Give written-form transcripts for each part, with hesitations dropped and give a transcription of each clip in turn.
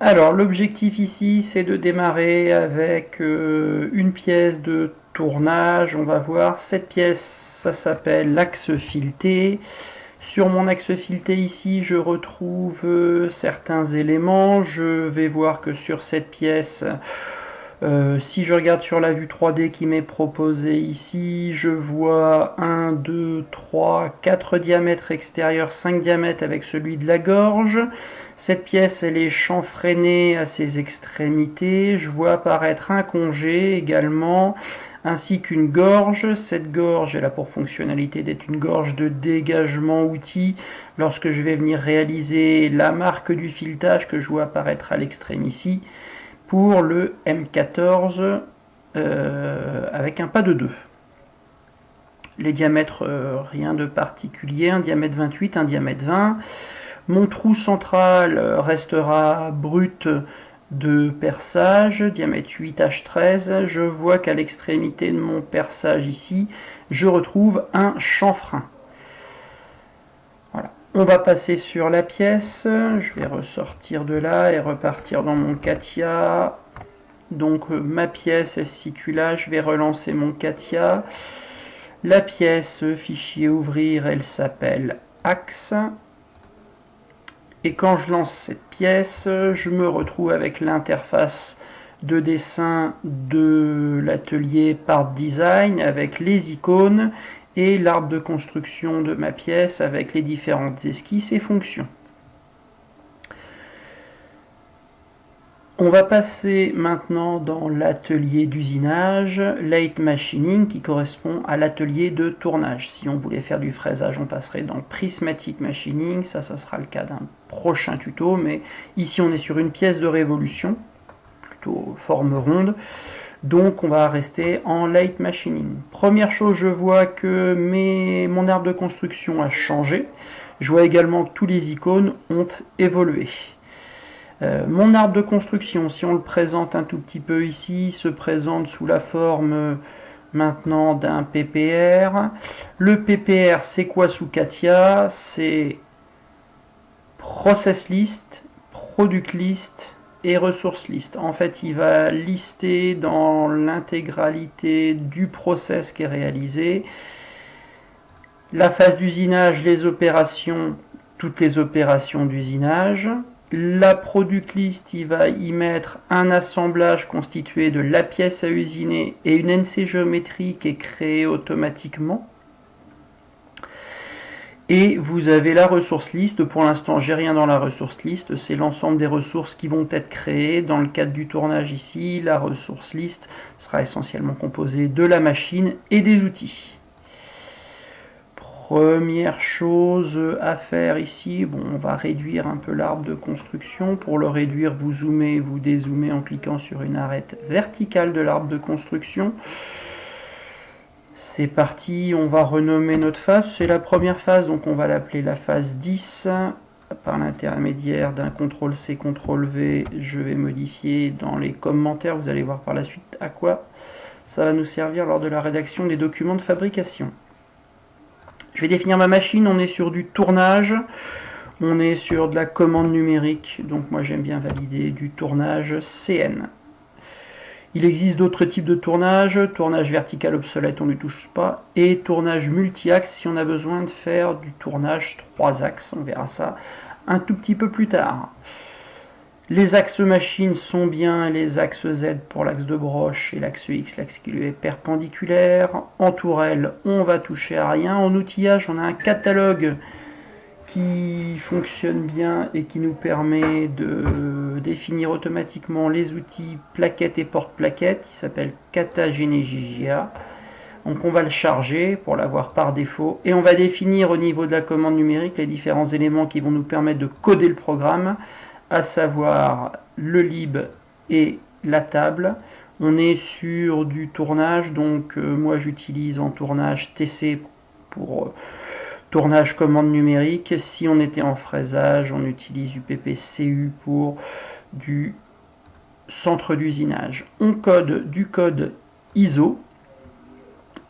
Alors l'objectif ici c'est de démarrer avec une pièce de tournage. On va voir cette pièce, ça s'appelle l'axe fileté. Sur mon axe fileté ici je retrouve certains éléments. Je vais voir que sur cette pièce, si je regarde sur la vue 3D qui m'est proposée ici, je vois 1, 2, 3, 4 diamètres extérieurs, 5 diamètres avec celui de la gorge. Cette pièce elle est chanfreinée à ses extrémités. Je vois apparaître un congé également, ainsi qu'une gorge. Cette gorge elle a pour fonctionnalité d'être une gorge de dégagement outil lorsque je vais venir réaliser la marque du filetage que je vois apparaître à l'extrême ici, pour le M14 avec un pas de 2. Les diamètres, rien de particulier, un diamètre 28, un diamètre 20. Mon trou central restera brut de perçage, diamètre 8H13. Je vois qu'à l'extrémité de mon perçage ici, je retrouve un chanfrein. Voilà. On va passer sur la pièce. Je vais ressortir de là et repartir dans mon CATIA. Donc ma pièce elle se situe là. Je vais relancer mon CATIA. La pièce fichier ouvrir, elle s'appelle axe. Et quand je lance cette pièce, je me retrouve avec l'interface de dessin de l'atelier Part Design avec les icônes et l'arbre de construction de ma pièce avec les différentes esquisses et fonctions. On va passer maintenant dans l'atelier d'usinage, Late Machining, qui correspond à l'atelier de tournage. Si on voulait faire du fraisage, on passerait dans Prismatic Machining, ça sera le cas d'un prochain tuto, mais ici on est sur une pièce de révolution, plutôt forme ronde, donc on va rester en Late Machining. Première chose, je vois que mon arbre de construction a changé, je vois également que tous les icônes ont évolué. Mon arbre de construction, si on le présente un tout petit peu ici, se présente sous la forme maintenant d'un PPR. Le PPR, c'est quoi sous CATIA? C'est Process List, Product List et Resource List. En fait, il va lister dans l'intégralité du process qui est réalisé la phase d'usinage, les opérations, toutes les opérations d'usinage. La product list, il va y mettre un assemblage constitué de la pièce à usiner et une NC géométrie qui est créée automatiquement. Et vous avez la ressource list. Pour l'instant, j'ai rien dans la ressource list. C'est l'ensemble des ressources qui vont être créées. Dans le cadre du tournage ici, la ressource list sera essentiellement composée de la machine et des outils. Première chose à faire ici, bon, on va réduire un peu l'arbre de construction. Pour le réduire, vous zoomez, vous dézoomez en cliquant sur une arête verticale de l'arbre de construction. C'est parti, on va renommer notre phase. C'est la première phase, donc on va l'appeler la phase 10. Par l'intermédiaire d'un CTRL-C, CTRL-V, je vais modifier dans les commentaires. Vous allez voir par la suite à quoi ça va nous servir lors de la rédaction des documents de fabrication. Je vais définir ma machine, on est sur du tournage, on est sur de la commande numérique, donc moi j'aime bien valider du tournage CN. Il existe d'autres types de tournage, tournage vertical obsolète on ne touche pas, et tournage multi-axe si on a besoin de faire du tournage 3 axes, on verra ça un tout petit peu plus tard. Les axes machine sont bien les axes Z pour l'axe de broche et l'axe X, l'axe qui lui est perpendiculaire. En tourelle, on va toucher à rien. En outillage, on a un catalogue qui fonctionne bien et qui nous permet de définir automatiquement les outils plaquettes et porte-plaquettes. Il s'appelle Kata Genegigia. Donc on va le charger pour l'avoir par défaut et on va définir au niveau de la commande numérique les différents éléments qui vont nous permettre de coder le programme, à savoir le lib et la table. On est sur du tournage, donc moi j'utilise en tournage TC pour tournage commande numérique. Si on était en fraisage, on utilise UPP-CU pour du centre d'usinage. On code du code ISO.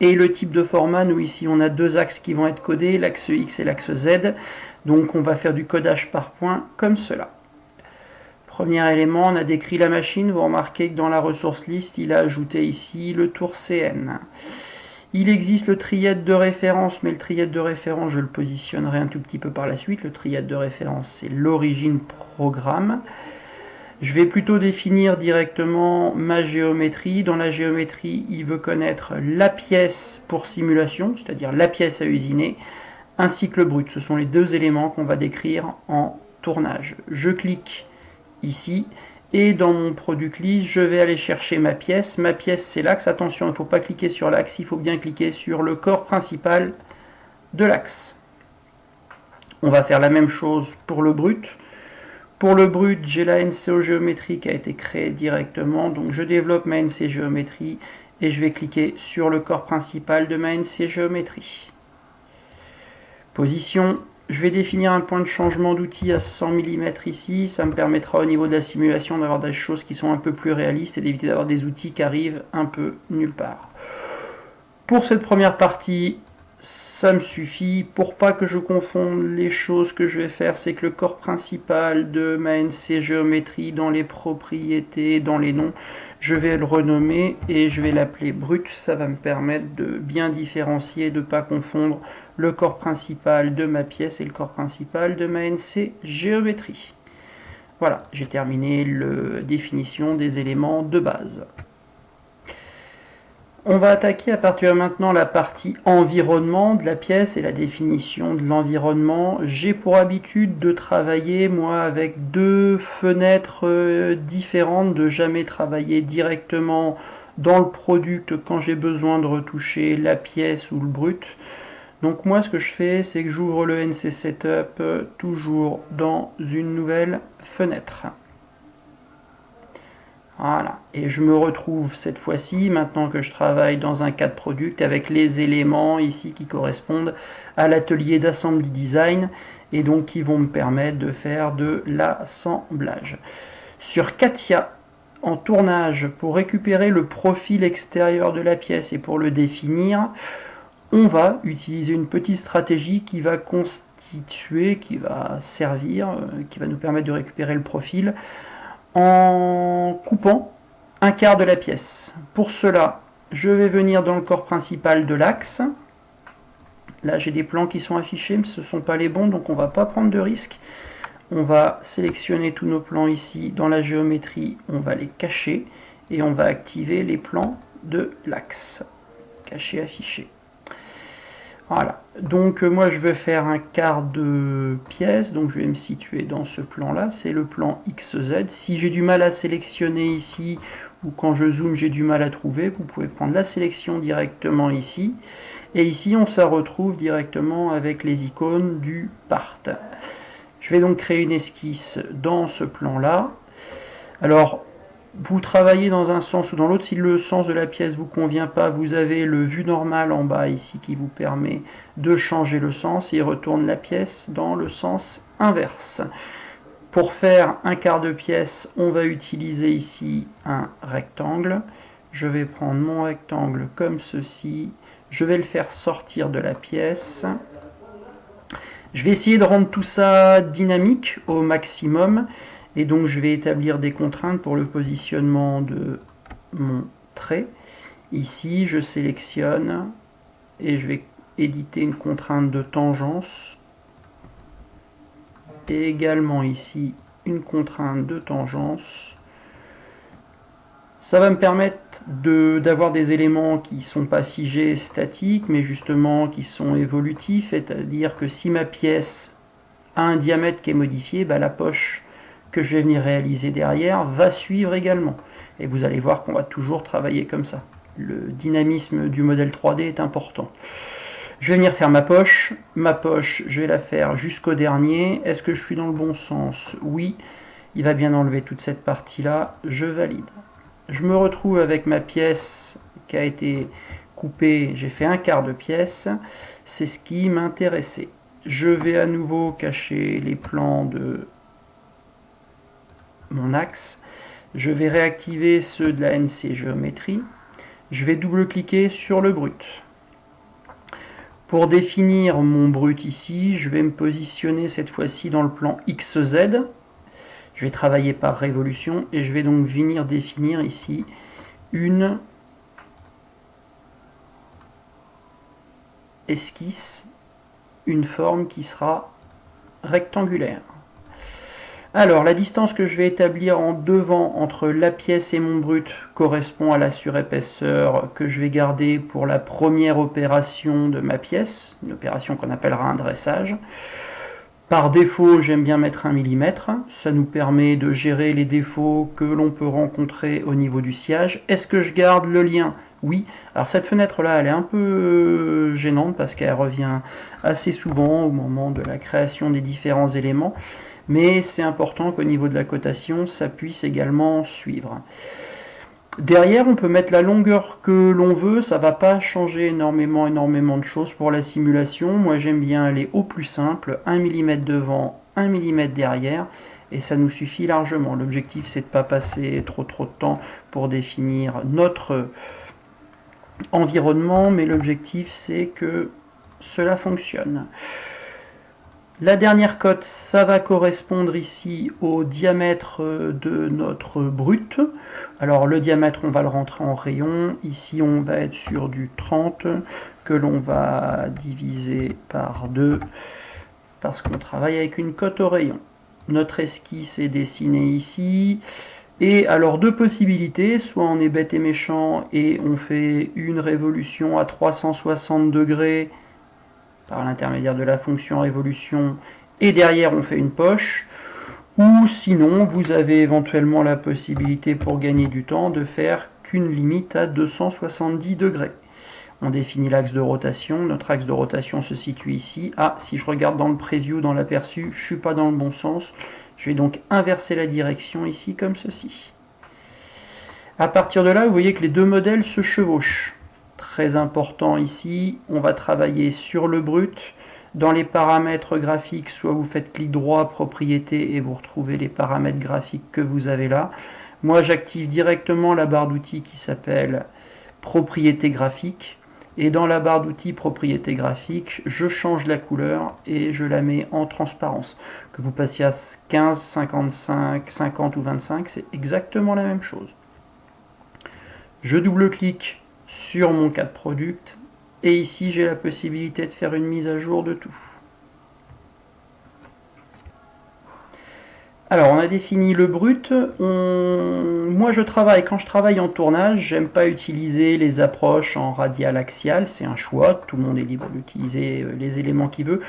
Et le type de format, nous ici on a deux axes qui vont être codés, l'axe X et l'axe Z. Donc on va faire du codage par points comme cela. Premier élément, on a décrit la machine. Vous remarquez que dans la ressource list, il a ajouté ici le tour CN. Il existe le triade de référence, mais le triade de référence, je le positionnerai un tout petit peu par la suite. Le triade de référence, c'est l'origine programme. Je vais plutôt définir directement ma géométrie. Dans la géométrie, il veut connaître la pièce pour simulation, c'est-à-dire la pièce à usiner, ainsi que le brut. Ce sont les deux éléments qu'on va décrire en tournage. Je clique ici. Et dans mon product list, je vais aller chercher ma pièce. Ma pièce, c'est l'axe. Attention, il ne faut pas cliquer sur l'axe, il faut bien cliquer sur le corps principal de l'axe. On va faire la même chose pour le brut. Pour le brut, j'ai la NCO géométrie qui a été créée directement. Donc je développe ma NC géométrie et je vais cliquer sur le corps principal de ma NC géométrie. Position. Je vais définir un point de changement d'outil à 100 mm ici. Ça me permettra au niveau de la simulation d'avoir des choses qui sont un peu plus réalistes et d'éviter d'avoir des outils qui arrivent un peu nulle part. Pour cette première partie, ça me suffit. Pour pas que je confonde les choses que je vais faire, c'est que le corps principal de ma NC géométrie, dans les propriétés, dans les noms, je vais le renommer et je vais l'appeler brut. Ça va me permettre de bien différencier, de ne pas confondre le corps principal de ma pièce et le corps principal de ma NC géométrie. Voilà, j'ai terminé la définition des éléments de base. On va attaquer à partir de maintenant la partie environnement de la pièce et la définition de l'environnement. J'ai pour habitude de travailler moi avec deux fenêtres différentes, de jamais travailler directement dans le product quand j'ai besoin de retoucher la pièce ou le brut. Donc moi ce que je fais, c'est que j'ouvre le NC Setup toujours dans une nouvelle fenêtre. Voilà, et je me retrouve cette fois-ci, maintenant que je travaille dans un cadre product, avec les éléments ici qui correspondent à l'atelier d'assembly design, et donc qui vont me permettre de faire de l'assemblage. Sur CATIA, en tournage, pour récupérer le profil extérieur de la pièce et pour le définir, on va utiliser une petite stratégie qui va constituer, qui va servir, qui va nous permettre de récupérer le profil, en coupant un quart de la pièce. Pour cela, je vais venir dans le corps principal de l'axe. Là, j'ai des plans qui sont affichés, mais ce ne sont pas les bons, donc on ne va pas prendre de risque. On va sélectionner tous nos plans ici. Dans la géométrie, on va les cacher et on va activer les plans de l'axe. Cacher, afficher. Voilà, donc moi je vais faire un quart de pièce, donc je vais me situer dans ce plan-là, c'est le plan XZ. Si j'ai du mal à sélectionner ici, ou quand je zoome j'ai du mal à trouver, vous pouvez prendre la sélection directement ici. Et ici on se retrouve directement avec les icônes du part. Je vais donc créer une esquisse dans ce plan-là. Alors, vous travaillez dans un sens ou dans l'autre. Si le sens de la pièce ne vous convient pas, vous avez le vue normale en bas ici qui vous permet de changer le sens et retourne la pièce dans le sens inverse. Pour faire un quart de pièce, on va utiliser ici un rectangle. Je vais prendre mon rectangle comme ceci. Je vais le faire sortir de la pièce. Je vais essayer de rendre tout ça dynamique au maximum. Et donc je vais établir des contraintes pour le positionnement de mon trait. Ici, je sélectionne et je vais éditer une contrainte de tangence. Et également ici, une contrainte de tangence. Ça va me permettre d'avoir des éléments qui ne sont pas figés, statiques, mais justement qui sont évolutifs. C'est-à-dire que si ma pièce a un diamètre qui est modifié, la poche que je vais venir réaliser derrière va suivre également. Et vous allez voir qu'on va toujours travailler comme ça. Le dynamisme du modèle 3D est important. Je vais venir faire ma poche. Ma poche, je vais la faire jusqu'au dernier. Est-ce que je suis dans le bon sens? Oui. Il va bien enlever toute cette partie-là. Je valide. Je me retrouve avec ma pièce qui a été coupée. J'ai fait un quart de pièce. C'est ce qui m'intéressait. Je vais à nouveau cacher les plans de mon axe. Je vais réactiver ceux de la NC géométrie. Je vais double-cliquer sur le brut. Pour définir mon brut ici, je vais me positionner cette fois-ci dans le plan XZ. Je vais travailler par révolution et je vais donc venir définir ici une esquisse, une forme qui sera rectangulaire. Alors, la distance que je vais établir en devant entre la pièce et mon brut correspond à la surépaisseur que je vais garder pour la première opération de ma pièce, une opération qu'on appellera un dressage. Par défaut, j'aime bien mettre 1 mm, ça nous permet de gérer les défauts que l'on peut rencontrer au niveau du sciage. Est-ce que je garde le lien? Oui. Alors cette fenêtre-là, elle est un peu gênante parce qu'elle revient assez souvent au moment de la création des différents éléments. Mais c'est important qu'au niveau de la cotation, ça puisse également suivre. Derrière, on peut mettre la longueur que l'on veut, ça ne va pas changer énormément de choses pour la simulation. Moi j'aime bien aller au plus simple, 1 mm devant, 1 mm derrière, et ça nous suffit largement. L'objectif c'est de ne pas passer trop de temps pour définir notre environnement, mais l'objectif c'est que cela fonctionne. La dernière cote, ça va correspondre ici au diamètre de notre brut. Alors le diamètre, on va le rentrer en rayon. Ici, on va être sur du 30 que l'on va diviser par 2 parce qu'on travaille avec une cote au rayon. Notre esquisse est dessinée ici. Et alors deux possibilités, soit on est bête et méchant et on fait une révolution à 360 degrés par l'intermédiaire de la fonction révolution, et derrière on fait une poche, ou sinon vous avez éventuellement la possibilité pour gagner du temps de faire qu'une limite à 270 degrés. On définit l'axe de rotation, notre axe de rotation se situe ici. Ah, si je regarde dans le preview, dans l'aperçu, je ne suis pas dans le bon sens, je vais donc inverser la direction ici comme ceci. À partir de là, vous voyez que les deux modèles se chevauchent. Très important ici, on va travailler sur le brut. Dans les paramètres graphiques, soit vous faites clic droit, propriété, et vous retrouvez les paramètres graphiques que vous avez là. Moi, j'active directement la barre d'outils qui s'appelle propriété graphique. Et dans la barre d'outils propriété graphique, je change la couleur et je la mets en transparence. Que vous passiez à 15, 55, 50 ou 25, c'est exactement la même chose. Je double-clique sur mon CAD Product et ici j'ai la possibilité de faire une mise à jour de tout. Alors on a défini le brut. Moi quand je travaille en tournage, j'aime pas utiliser les approches en radial axial, c'est un choix, tout le monde est libre d'utiliser les éléments qu'il veut.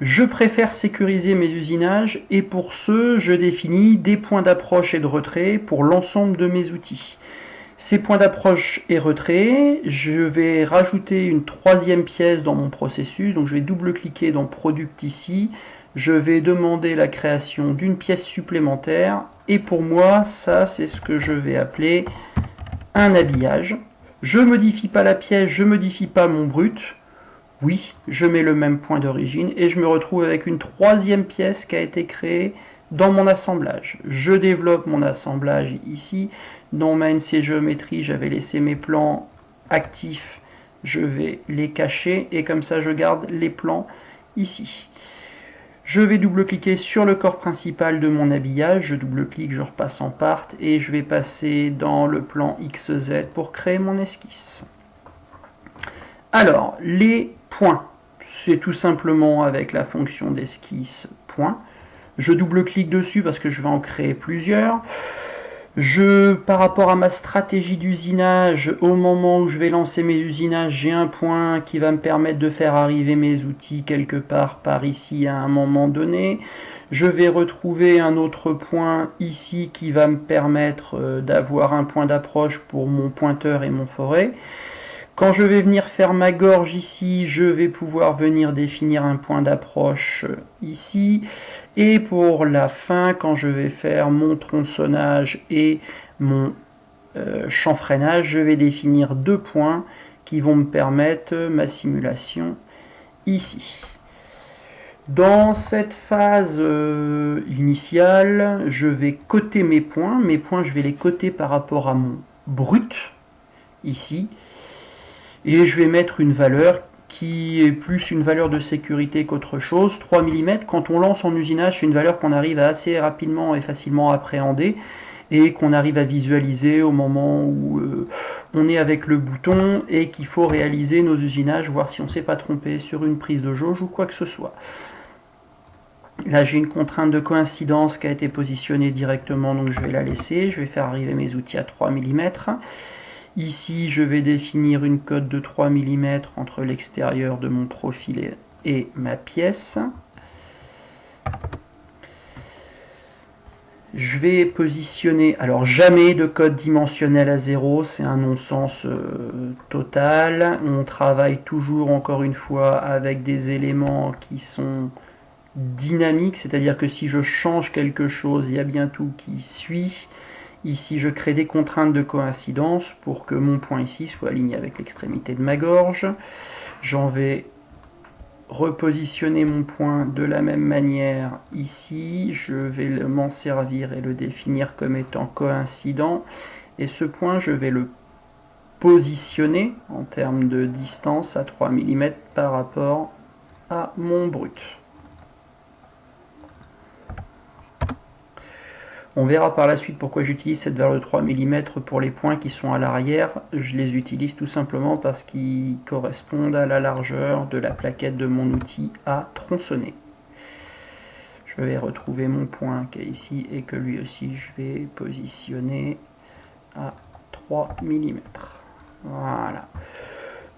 Je préfère sécuriser mes usinages et pour ce je définis des points d'approche et de retrait pour l'ensemble de mes outils. Ces points d'approche et retrait, je vais rajouter une troisième pièce dans mon processus, donc je vais double-cliquer dans Product ici, je vais demander la création d'une pièce supplémentaire, et pour moi, ça c'est ce que je vais appeler un habillage. Je ne modifie pas la pièce, je ne modifie pas mon brut, oui, je mets le même point d'origine, et je me retrouve avec une troisième pièce qui a été créée dans mon assemblage. Je développe mon assemblage ici. Dans ma NC Géométrie, j'avais laissé mes plans actifs. Je vais les cacher et comme ça, je garde les plans ici. Je vais double-cliquer sur le corps principal de mon habillage. Je double-clique, je repasse en part et je vais passer dans le plan XZ pour créer mon esquisse. Alors, les points, c'est tout simplement avec la fonction d'esquisse point. Je double-clique dessus parce que je vais en créer plusieurs. Par rapport à ma stratégie d'usinage, au moment où je vais lancer mes usinages, j'ai un point qui va me permettre de faire arriver mes outils quelque part par ici à un moment donné. Je vais retrouver un autre point ici qui va me permettre d'avoir un point d'approche pour mon pointeur et mon forêt. Quand je vais venir faire ma gorge ici, je vais pouvoir venir définir un point d'approche ici. Et pour la fin, quand je vais faire mon tronçonnage et mon chanfreinage, je vais définir deux points qui vont me permettre ma simulation ici. Dans cette phase initiale, je vais coter mes points. Mes points, je vais les coter par rapport à mon brut, ici. Et je vais mettre une valeur qui est plus une valeur de sécurité qu'autre chose. 3 mm, quand on lance en usinage, c'est une valeur qu'on arrive à assez rapidement et facilement appréhender et qu'on arrive à visualiser au moment où on est avec le bouton et qu'il faut réaliser nos usinages, voir si on ne s'est pas trompé sur une prise de jauge ou quoi que ce soit. Là, j'ai une contrainte de coïncidence qui a été positionnée directement, donc je vais la laisser. Je vais faire arriver mes outils à 3 mm. Ici, je vais définir une cote de 3 mm entre l'extérieur de mon profil et ma pièce. Je vais positionner, alors jamais de code dimensionnel à 0, c'est un non-sens total. On travaille toujours, encore une fois, avec des éléments qui sont dynamiques, c'est-à-dire que si je change quelque chose, il y a bien tout qui suit. Ici, je crée des contraintes de coïncidence pour que mon point ici soit aligné avec l'extrémité de ma gorge. J'en vais repositionner mon point de la même manière ici. Je vais m'en servir et le définir comme étant coïncident. Et ce point, je vais le positionner en termes de distance à 3 mm par rapport à mon brut. On verra par la suite pourquoi j'utilise cette valeur de 3 mm pour les points qui sont à l'arrière. Je les utilise tout simplement parce qu'ils correspondent à la largeur de la plaquette de mon outil à tronçonner. Je vais retrouver mon point qui est ici et que lui aussi je vais positionner à 3 mm. Voilà.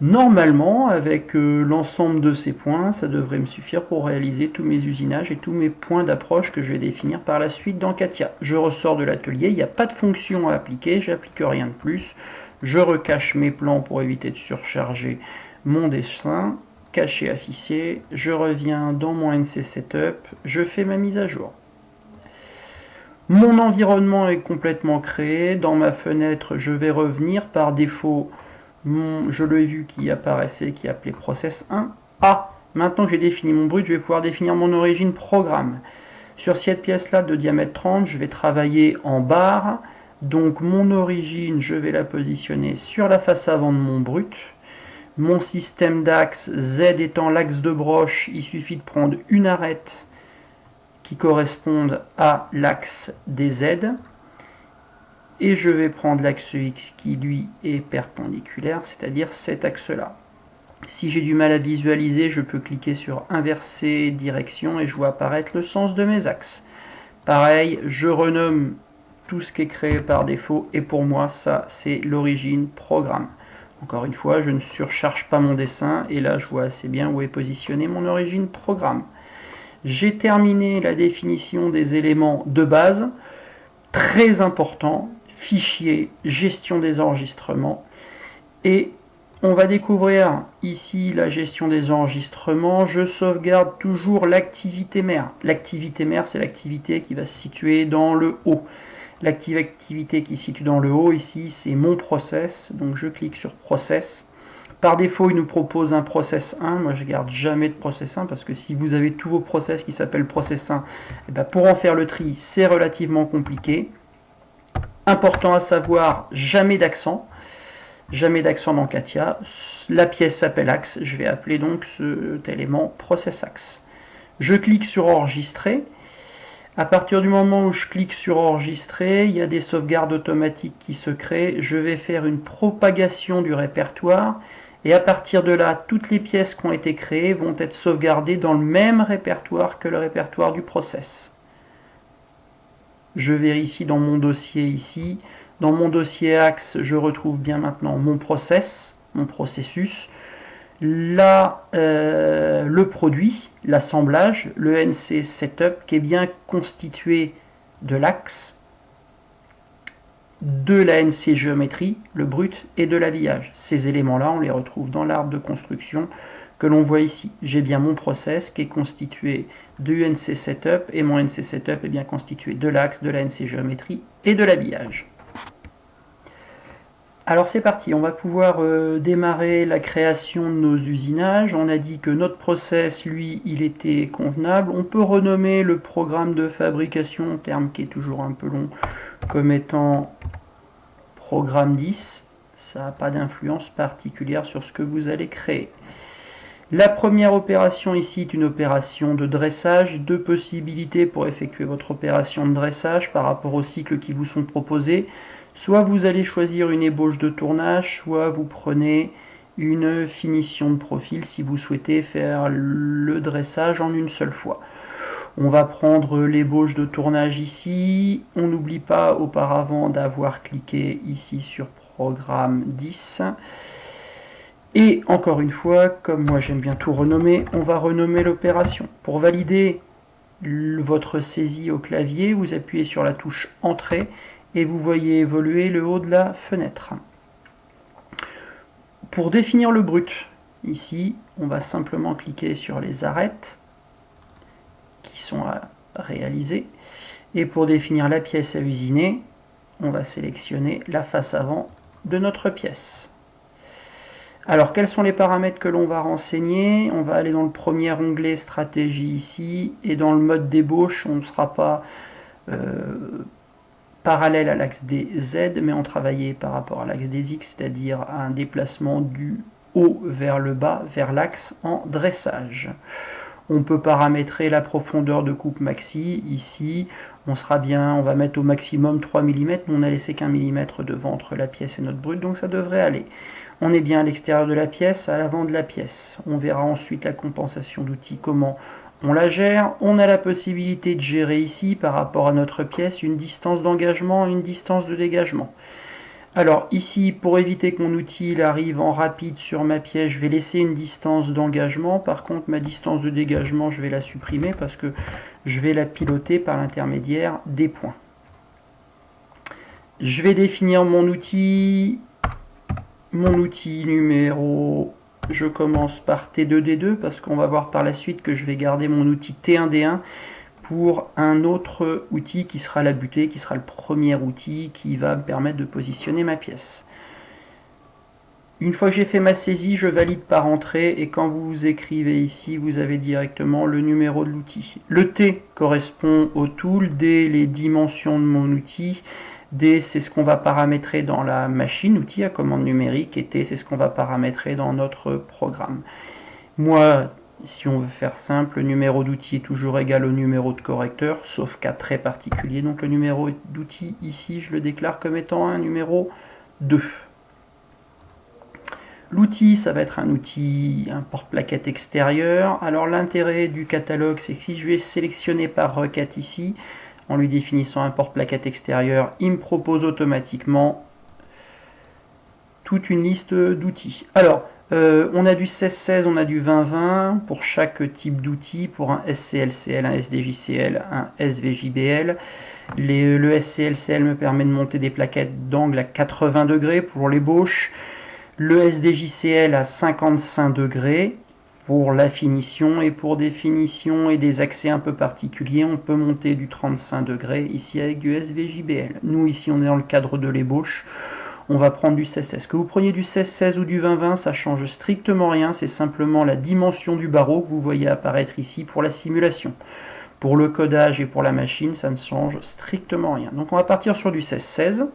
Normalement, avec l'ensemble de ces points, ça devrait me suffire pour réaliser tous mes usinages et tous mes points d'approche que je vais définir par la suite dans CATIA. Je ressors de l'atelier, il n'y a pas de fonction à appliquer, j'applique rien de plus. Je recache mes plans pour éviter de surcharger mon dessin. Cacher, afficher, je reviens dans mon NC Setup, je fais ma mise à jour. Mon environnement est complètement créé. Dans ma fenêtre, je vais revenir par défaut. Je l'ai vu qui apparaissait, qui appelait process 1. Ah, maintenant que j'ai défini mon brut, je vais pouvoir définir mon origine programme. Sur cette pièce-là de diamètre 30, je vais travailler en barre. Donc mon origine, je vais la positionner sur la face avant de mon brut. Mon système d'axe, Z étant l'axe de broche, il suffit de prendre une arête qui corresponde à l'axe des Z. Et je vais prendre l'axe X qui lui est perpendiculaire, c'est-à-dire cet axe-là. Si j'ai du mal à visualiser, je peux cliquer sur inverser direction et je vois apparaître le sens de mes axes. Pareil, je renomme tout ce qui est créé par défaut et pour moi ça c'est l'origine programme. Encore une fois, je ne surcharge pas mon dessin et là je vois assez bien où est positionné mon origine programme. J'ai terminé la définition des éléments de base, très important. Fichier, gestion des enregistrements. Et on va découvrir ici la gestion des enregistrements. Je sauvegarde toujours l'activité mère. L'activité mère, c'est l'activité qui va se situer dans le haut. L'activité qui se situe dans le haut, ici, c'est mon process. Donc je clique sur process. Par défaut, il nous propose un process 1. Moi, je ne garde jamais de process 1 parce que si vous avez tous vos process qui s'appellent process 1, et bien pour en faire le tri, c'est relativement compliqué. Important à savoir, jamais d'accent dans CATIA. La pièce s'appelle axe, je vais appeler donc cet élément process axe. Je clique sur enregistrer. À partir du moment où je clique sur enregistrer, il y a des sauvegardes automatiques qui se créent. Je vais faire une propagation du répertoire et à partir de là, toutes les pièces qui ont été créées vont être sauvegardées dans le même répertoire que le répertoire du process. Je vérifie dans mon dossier ici. Dans mon dossier axe, je retrouve bien maintenant mon process, mon processus. Là, le produit, l'assemblage, le NC Setup, qui est bien constitué de l'axe, de la NC Géométrie, le brut, et de l'habillage. Ces éléments-là, on les retrouve dans l'arbre de construction que l'on voit ici. J'ai bien mon process qui est constitué du NC Setup et mon NC Setup est bien constitué de l'axe, de la NC Géométrie et de l'habillage. Alors c'est parti, on va pouvoir démarrer la création de nos usinages. On a dit que notre process, lui, il était convenable. On peut renommer le programme de fabrication, terme qui est toujours un peu long, comme étant programme 10. Ça n'a pas d'influence particulière sur ce que vous allez créer. La première opération ici est une opération de dressage. Deux possibilités pour effectuer votre opération de dressage par rapport aux cycles qui vous sont proposés. Soit vous allez choisir une ébauche de tournage, soit vous prenez une finition de profil si vous souhaitez faire le dressage en une seule fois. On va prendre l'ébauche de tournage ici. On n'oublie pas auparavant d'avoir cliqué ici sur programme 10. Et encore une fois, comme moi j'aime bien tout renommer, on va renommer l'opération. Pour valider votre saisie au clavier, vous appuyez sur la touche Entrée et vous voyez évoluer le haut de la fenêtre. Pour définir le brut, ici, on va simplement cliquer sur les arêtes qui sont à réaliser. Et pour définir la pièce à usiner, on va sélectionner la face avant de notre pièce. Alors, quels sont les paramètres que l'on va renseigner? On va aller dans le premier onglet stratégie ici, et dans le mode d'ébauche, on ne sera pas parallèle à l'axe des Z, mais on travaillait par rapport à l'axe des X, c'est-à-dire un déplacement du haut vers le bas, vers l'axe en dressage. On peut paramétrer la profondeur de coupe maxi, ici, on va mettre au maximum 3 mm, mais on n'a laissé qu'1 mm devant entre la pièce et notre brut, donc ça devrait aller. On est bien à l'extérieur de la pièce, à l'avant de la pièce. On verra ensuite la compensation d'outils, comment on la gère. On a la possibilité de gérer ici, par rapport à notre pièce, une distance d'engagement et une distance de dégagement. Alors ici, pour éviter que mon outil arrive en rapide sur ma pièce, je vais laisser une distance d'engagement. Par contre, ma distance de dégagement, je vais la supprimer parce que je vais la piloter par l'intermédiaire des points. Je vais définir mon outil numéro, je commence par T2D2 parce qu'on va voir par la suite que je vais garder mon outil T1D1 pour un autre outil qui sera la butée, qui sera le premier outil qui va me permettre de positionner ma pièce. Une fois que j'ai fait ma saisie, je valide par entrée et quand vous écrivez ici, vous avez directement le numéro de l'outil. Le T correspond au tool, D les dimensions de mon outil, D, c'est ce qu'on va paramétrer dans la machine, outil à commande numérique, et T, c'est ce qu'on va paramétrer dans notre programme. Moi, si on veut faire simple, le numéro d'outil est toujours égal au numéro de correcteur, sauf cas très particulier. Donc le numéro d'outil, ici, je le déclare comme étant un numéro 2. L'outil, ça va être un outil, un porte-plaquette extérieur. Alors l'intérêt du catalogue, c'est que si je vais sélectionner par requête ici, en lui définissant un porte-plaquette extérieur, il me propose automatiquement toute une liste d'outils. Alors, on a du 16-16, on a du 20-20 pour chaque type d'outil, pour un SCLCL, un SDJCL, un SVJBL. Le SCLCL me permet de monter des plaquettes d'angle à 80 degrés pour l'ébauche, le SDJCL à 55 degrés pour la finition, et pour des finitions et des accès un peu particuliers, on peut monter du 35 degrés ici avec du SVJBL. Nous ici on est dans le cadre de l'ébauche, on va prendre du 16-16. Que vous preniez du 16-16 ou du 20-20, ça change strictement rien, c'est simplement la dimension du barreau que vous voyez apparaître ici pour la simulation. Pour le codage et pour la machine, ça ne change strictement rien. Donc on va partir sur du 16-16.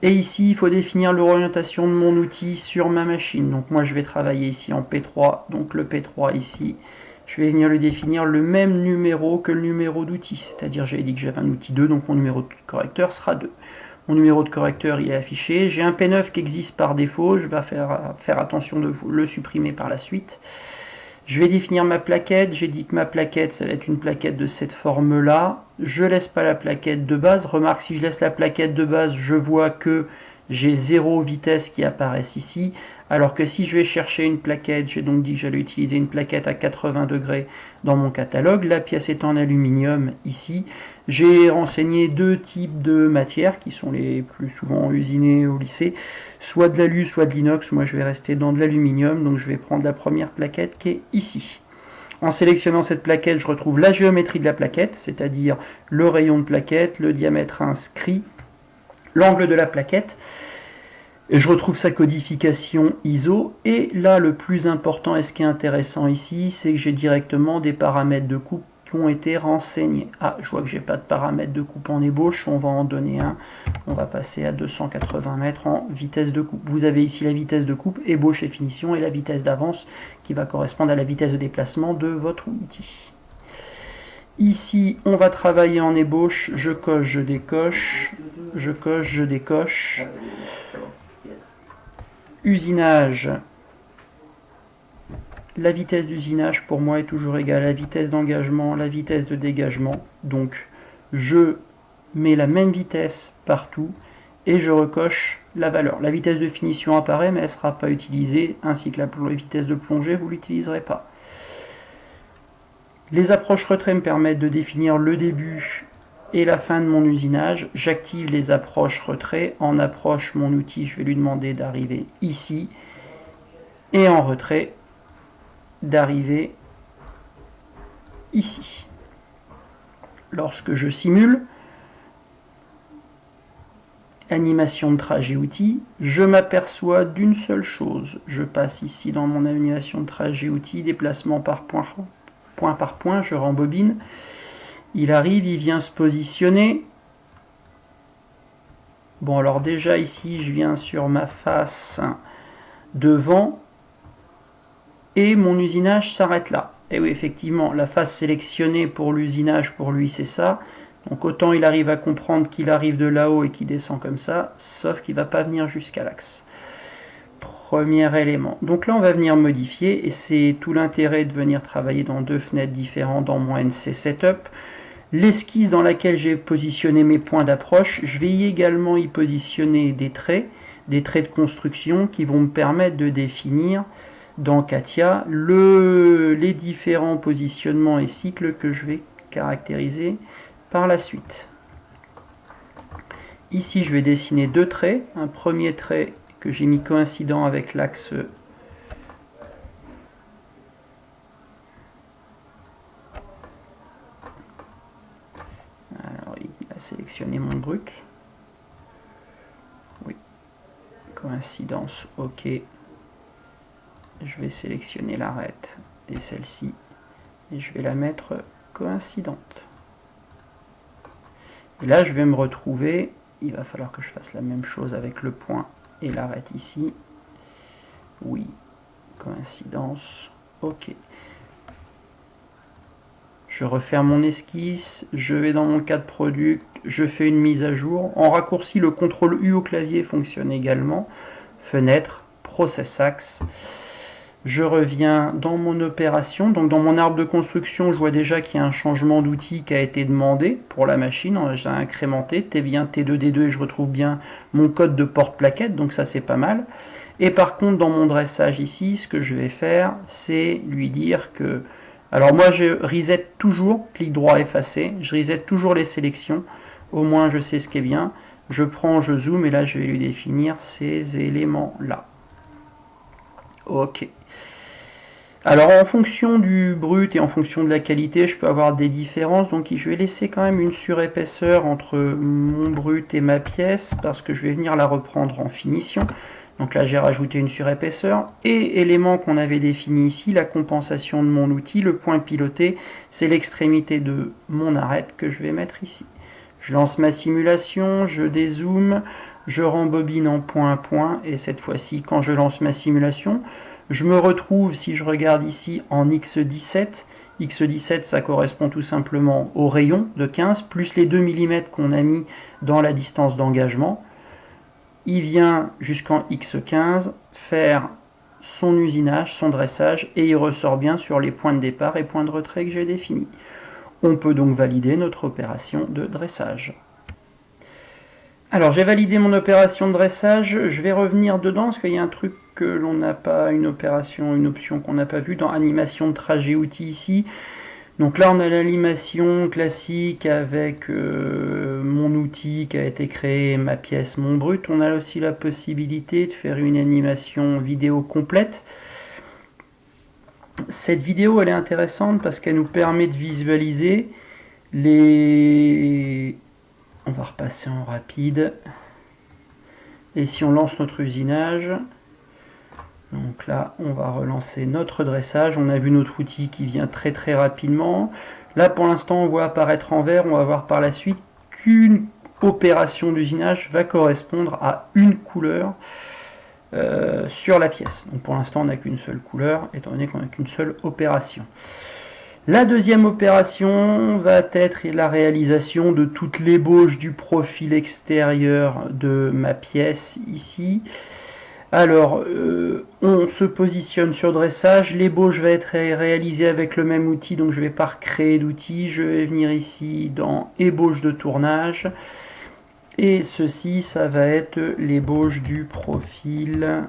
Et ici, il faut définir l'orientation de mon outil sur ma machine. Donc moi, je vais travailler ici en P3. Donc le P3 ici, je vais venir le définir le même numéro que le numéro d'outil. C'est-à-dire, j'avais dit que j'avais un outil 2, donc mon numéro de correcteur sera 2. Mon numéro de correcteur il est affiché. J'ai un P9 qui existe par défaut. Je vais faire attention de le supprimer par la suite. Je vais définir ma plaquette. J'ai dit que ma plaquette, ça va être une plaquette de cette forme-là. Je laisse pas la plaquette de base. Remarque, si je laisse la plaquette de base, je vois que j'ai 0 vitesse qui apparaissent ici. Alors que si je vais chercher une plaquette, j'ai donc dit que j'allais utiliser une plaquette à 80 degrés dans mon catalogue. La pièce est en aluminium ici. J'ai renseigné deux types de matières qui sont les plus souvent usinées au lycée, soit de l'alu, soit de l'inox. Moi je vais rester dans de l'aluminium, donc je vais prendre la première plaquette qui est ici. En sélectionnant cette plaquette, je retrouve la géométrie de la plaquette, c'est-à-dire le rayon de plaquette, le diamètre inscrit, l'angle de la plaquette. Et je retrouve sa codification ISO. Et là, le plus important et ce qui est intéressant ici, c'est que j'ai directement des paramètres de coupe qui ont été renseignés. Ah, je vois que j'ai pas de paramètre de coupe en ébauche, on va en donner un. On va passer à 280 mètres en vitesse de coupe. Vous avez ici la vitesse de coupe, ébauche et finition, et la vitesse d'avance qui va correspondre à la vitesse de déplacement de votre outil. Ici, on va travailler en ébauche, je coche, je décoche, je coche, je décoche. Usinage. La vitesse d'usinage pour moi est toujours égale à la vitesse d'engagement, la vitesse de dégagement. Donc je mets la même vitesse partout et je recoche la valeur. La vitesse de finition apparaît mais elle ne sera pas utilisée, ainsi que la vitesse de plongée, vous ne l'utiliserez pas. Les approches retrait me permettent de définir le début et la fin de mon usinage. J'active les approches retrait. En approche, mon outil, je vais lui demander d'arriver ici. Et en retrait, d'arriver ici. Lorsque je simule, animation de trajet outil, je m'aperçois d'une seule chose. Je passe ici dans mon animation de trajet outil, déplacement par point par point, je rembobine. Il arrive, il vient se positionner. Bon, alors déjà ici, je viens sur ma face devant et mon usinage s'arrête là. Et oui, effectivement, la face sélectionnée pour l'usinage, pour lui, c'est ça. Donc autant il arrive à comprendre qu'il arrive de là-haut et qu'il descend comme ça, sauf qu'il ne va pas venir jusqu'à l'axe. Premier élément. Donc là, on va venir modifier, et c'est tout l'intérêt de venir travailler dans deux fenêtres différentes dans mon NC Setup. L'esquisse dans laquelle j'ai positionné mes points d'approche, je vais également y positionner des traits de construction qui vont me permettre de définir dans CATIA les différents positionnements et cycles que je vais caractériser par la suite. Ici, je vais dessiner deux traits. Un premier trait que j'ai mis coïncident avec l'axe alors il a sélectionné mon brut. Oui. Coïncidence, ok. Je vais sélectionner l'arête et celle-ci et je vais la mettre coïncidente. Et là, je vais me retrouver, il va falloir que je fasse la même chose avec le point et l'arête ici. Oui, coïncidence, ok. Je referme mon esquisse, je vais dans mon cadre product, je fais une mise à jour. En raccourci, le CTRL U au clavier fonctionne également. Fenêtre, Process Axe. Je reviens dans mon opération, donc dans mon arbre de construction, je vois déjà qu'il y a un changement d'outil qui a été demandé pour la machine. J'ai incrémenté T bien T2D2 et je retrouve bien mon code de porte-plaquette, donc ça c'est pas mal. Et par contre, dans mon dressage ici, ce que je vais faire, c'est lui dire que... Alors moi, je reset toujours, clic droit effacer, je reset toujours les sélections, au moins je sais ce qui est bien. Je prends, je zoome et là je vais lui définir ces éléments-là. Ok. Alors en fonction du brut et en fonction de la qualité, je peux avoir des différences. Donc je vais laisser quand même une surépaisseur entre mon brut et ma pièce parce que je vais venir la reprendre en finition. Donc là j'ai rajouté une surépaisseur. Et élément qu'on avait défini ici, la compensation de mon outil, le point piloté, c'est l'extrémité de mon arête que je vais mettre ici. Je lance ma simulation, je dézoome, je rembobine en point à point. Et cette fois-ci, quand je lance ma simulation, je me retrouve, si je regarde ici, en X17. X17, ça correspond tout simplement au rayon de 15, plus les 2 mm qu'on a mis dans la distance d'engagement. Il vient jusqu'en X15 faire son usinage, son dressage, et il ressort bien sur les points de départ et points de retrait que j'ai définis. On peut donc valider notre opération de dressage. Alors j'ai validé mon opération de dressage, je vais revenir dedans parce qu'il y a un truc que l'on n'a pas, une option qu'on n'a pas vue dans animation de trajet outil ici. Donc là on a l'animation classique avec mon outil qui a été créé, ma pièce, mon brut. On a aussi la possibilité de faire une animation vidéo complète. Cette vidéo elle est intéressante parce qu'elle nous permet de visualiser les... On va repasser en rapide. Et si on lance notre usinage, donc là on va relancer notre dressage. On a vu notre outil qui vient très rapidement. Là pour l'instant on voit apparaître en vert, on va voir par la suite qu'une opération d'usinage va correspondre à une couleur sur la pièce. Donc pour l'instant on n'a qu'une seule couleur, étant donné qu'on n'a qu'une seule opération. La deuxième opération va être la réalisation de toute l'ébauche du profil extérieur de ma pièce ici. Alors, on se positionne sur dressage, l'ébauche va être réalisée avec le même outil, donc je ne vais pas recréer d'outil, je vais venir ici dans ébauche de tournage, et ceci, ça va être l'ébauche du profil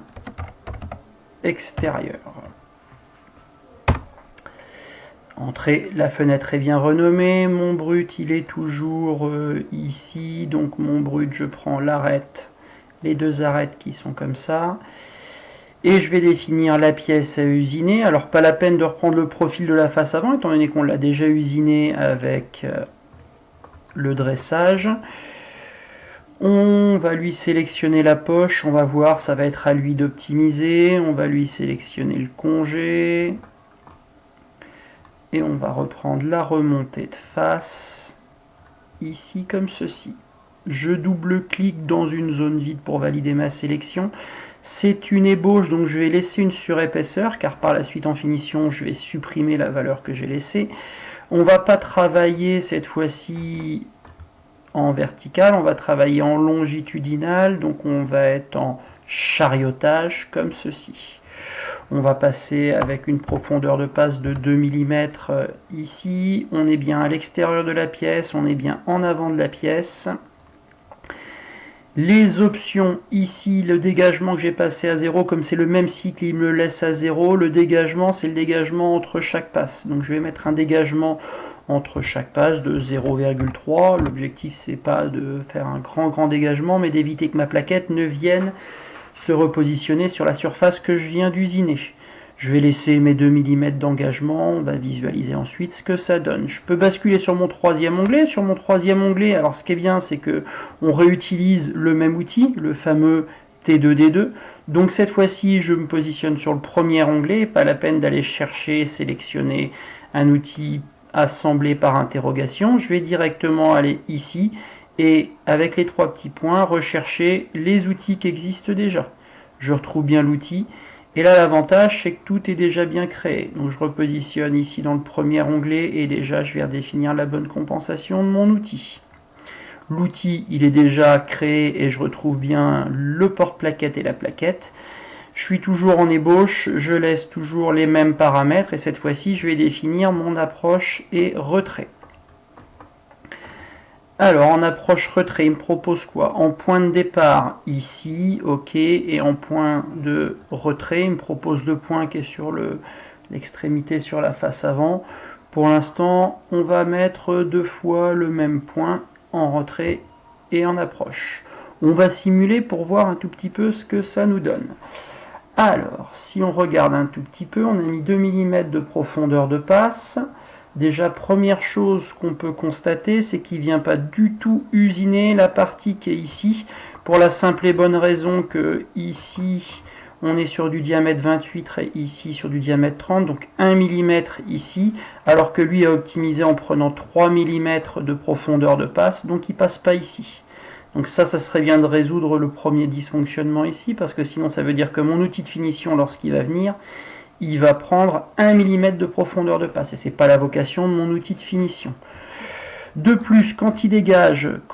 extérieur. Entrée, la fenêtre est bien renommée, mon brut il est toujours ici, donc mon brut je prends l'arête, les deux arêtes qui sont comme ça, et je vais définir la pièce à usiner. Alors pas la peine de reprendre le profil de la face avant, étant donné qu'on l'a déjà usiné avec le dressage. On va lui sélectionner la poche, on va voir, ça va être à lui d'optimiser, on va lui sélectionner le congé, et on va reprendre la remontée de face, ici comme ceci. Je double-clique dans une zone vide pour valider ma sélection. C'est une ébauche, donc je vais laisser une surépaisseur, car par la suite en finition, je vais supprimer la valeur que j'ai laissée. On ne va pas travailler cette fois-ci en vertical, on va travailler en longitudinal, donc on va être en chariotage comme ceci. On va passer avec une profondeur de passe de 2 mm ici. On est bien à l'extérieur de la pièce, on est bien en avant de la pièce. Les options ici, le dégagement que j'ai passé à 0, comme c'est le même cycle, il me le laisse à 0. Le dégagement, c'est le dégagement entre chaque passe. Donc je vais mettre un dégagement entre chaque passe de 0,3. L'objectif, c'est pas de faire un grand dégagement, mais d'éviter que ma plaquette ne vienne se repositionner sur la surface que je viens d'usiner. Je vais laisser mes 2 mm d'engagement, on va visualiser ensuite ce que ça donne. Je peux basculer sur mon troisième onglet. Sur mon troisième onglet, alors ce qui est bien, c'est que on réutilise le même outil, le fameux T2D2. Donc cette fois-ci, je me positionne sur le premier onglet, pas la peine d'aller chercher, sélectionner un outil assemblé par interrogation. Je vais directement aller ici, et avec les 3 petits points, rechercher les outils qui existent déjà. Je retrouve bien l'outil, et là l'avantage c'est que tout est déjà bien créé. Donc je repositionne ici dans le premier onglet, et déjà je vais redéfinir la bonne compensation de mon outil. L'outil il est déjà créé, et je retrouve bien le porte-plaquette et la plaquette. Je suis toujours en ébauche, je laisse toujours les mêmes paramètres, et cette fois-ci je vais définir mon approche et retrait. Alors, en approche retrait, il me propose quoi? En point de départ, ici, ok, et en point de retrait, il me propose le point qui est sur l'extrémité sur la face avant. Pour l'instant, on va mettre 2 fois le même point en retrait et en approche. On va simuler pour voir un tout petit peu ce que ça nous donne. Alors, si on regarde un tout petit peu, on a mis 2 mm de profondeur de passe. Déjà, première chose qu'on peut constater, c'est qu'il ne vient pas du tout usiner la partie qui est ici, pour la simple et bonne raison que ici, on est sur du diamètre 28 et ici sur du diamètre 30, donc 1 mm ici, alors que lui a optimisé en prenant 3 mm de profondeur de passe, donc il ne passe pas ici. Donc ça serait bien de résoudre le premier dysfonctionnement ici, parce que sinon ça veut dire que mon outil de finition, lorsqu'il va venir, il va prendre 1 mm de profondeur de passe, et ce n'est pas la vocation de mon outil de finition. De plus, quand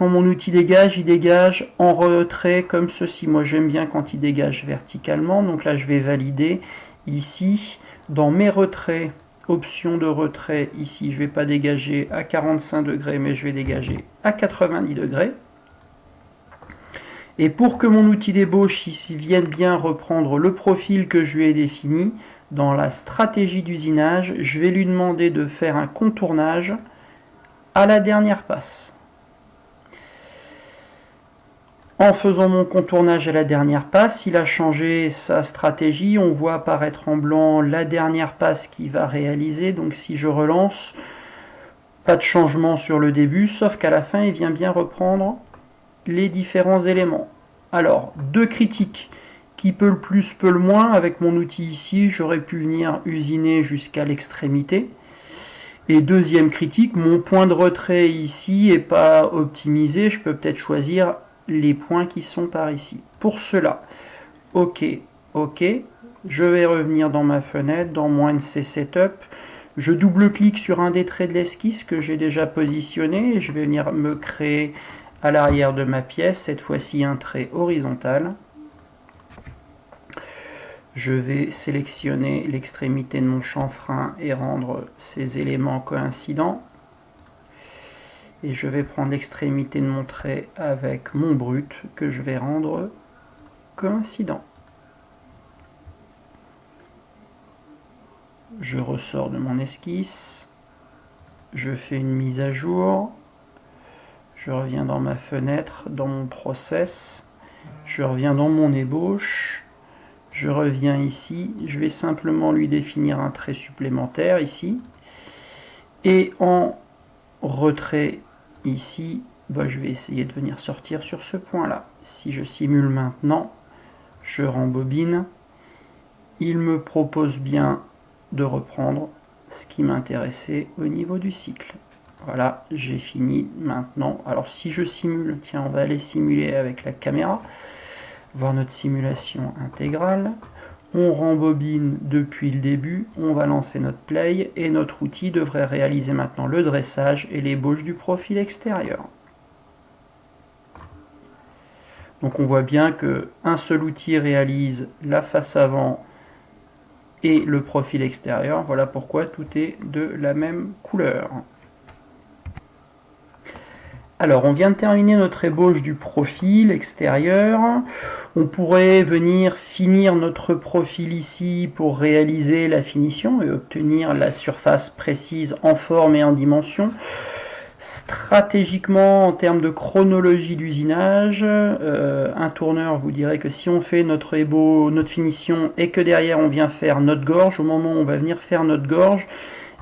mon outil dégage, il dégage en retrait comme ceci. Moi j'aime bien quand il dégage verticalement, donc là je vais valider ici, dans mes retraits, option de retrait, ici je ne vais pas dégager à 45 degrés, mais je vais dégager à 90 degrés. Et pour que mon outil d'ébauche ici vienne bien reprendre le profil que je lui ai défini, dans la stratégie d'usinage, je vais lui demander de faire un contournage à la dernière passe. En faisant mon contournage à la dernière passe, il a changé sa stratégie. On voit apparaître en blanc la dernière passe qu'il va réaliser. Donc si je relance, pas de changement sur le début, sauf qu'à la fin, il vient bien reprendre les différents éléments. Alors, 2 critiques. Qui peut le plus, peut le moins. Avec mon outil ici, j'aurais pu venir usiner jusqu'à l'extrémité. Et deuxième critique, mon point de retrait ici n'est pas optimisé, je peux peut-être choisir les points qui sont par ici. Pour cela, OK, OK, je vais revenir dans ma fenêtre, dans mon NC Setup, je double-clique sur un des traits de l'esquisse que j'ai déjà positionné, et je vais venir me créer à l'arrière de ma pièce, cette fois-ci un trait horizontal. Je vais sélectionner l'extrémité de mon chanfrein et rendre ces éléments coïncidents. Et je vais prendre l'extrémité de mon trait avec mon brut que je vais rendre coïncident. Je ressors de mon esquisse. Je fais une mise à jour. Je reviens dans ma fenêtre, dans mon process. Je reviens dans mon ébauche. Je reviens ici. Je vais simplement lui définir un trait supplémentaire ici. Et en retrait ici, je vais essayer de venir sortir sur ce point là. Si je simule maintenant, je rembobine, il me propose bien de reprendre ce qui m'intéressait au niveau du cycle. Voilà, j'ai fini maintenant. Alors si je simule, tiens, on va aller simuler avec la caméra, voir notre simulation intégrale. On rembobine depuis le début, on va lancer notre play et notre outil devrait réaliser maintenant le dressage et l'ébauche du profil extérieur. Donc on voit bien qu'un seul outil réalise la face avant et le profil extérieur. Voilà pourquoi tout est de la même couleur. Alors, on vient de terminer notre ébauche du profil extérieur. On pourrait venir finir notre profil ici pour réaliser la finition et obtenir la surface précise en forme et en dimension. Stratégiquement, en termes de chronologie d'usinage, un tourneur vous dirait que si on fait notre finition et que derrière on vient faire notre gorge, au moment où on va venir faire notre gorge,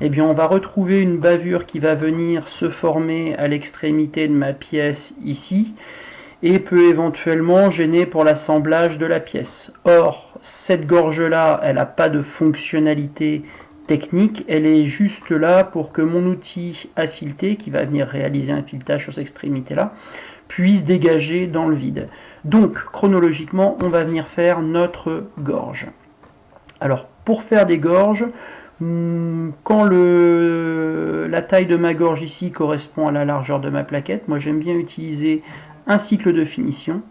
eh bien on va retrouver une bavure qui va venir se former à l'extrémité de ma pièce ici et peut éventuellement gêner pour l'assemblage de la pièce. Or, cette gorge-là, elle n'a pas de fonctionnalité technique, elle est juste là pour que mon outil à fileter, qui va venir réaliser un filetage sur cette extrémité-là, puisse dégager dans le vide. Donc, chronologiquement, on va venir faire notre gorge. Alors, pour faire des gorges, quand la taille de ma gorge ici correspond à la largeur de ma plaquette, moi j'aime bien utiliser un cycle de finition,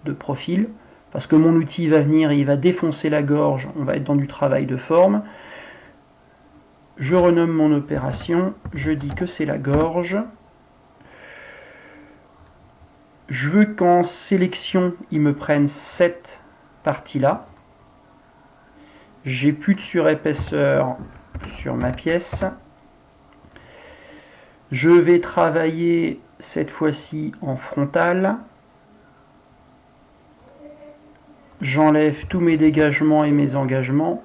de profil, parce que mon outil va venir et il va défoncer la gorge, on va être dans du travail de forme. Je renomme mon opération, je dis que c'est la gorge. Je veux qu'en sélection, il me prenne cette partie-là. J'ai plus de surépaisseur sur ma pièce. Je vais travailler cette fois-ci en frontal. J'enlève tous mes dégagements et mes engagements.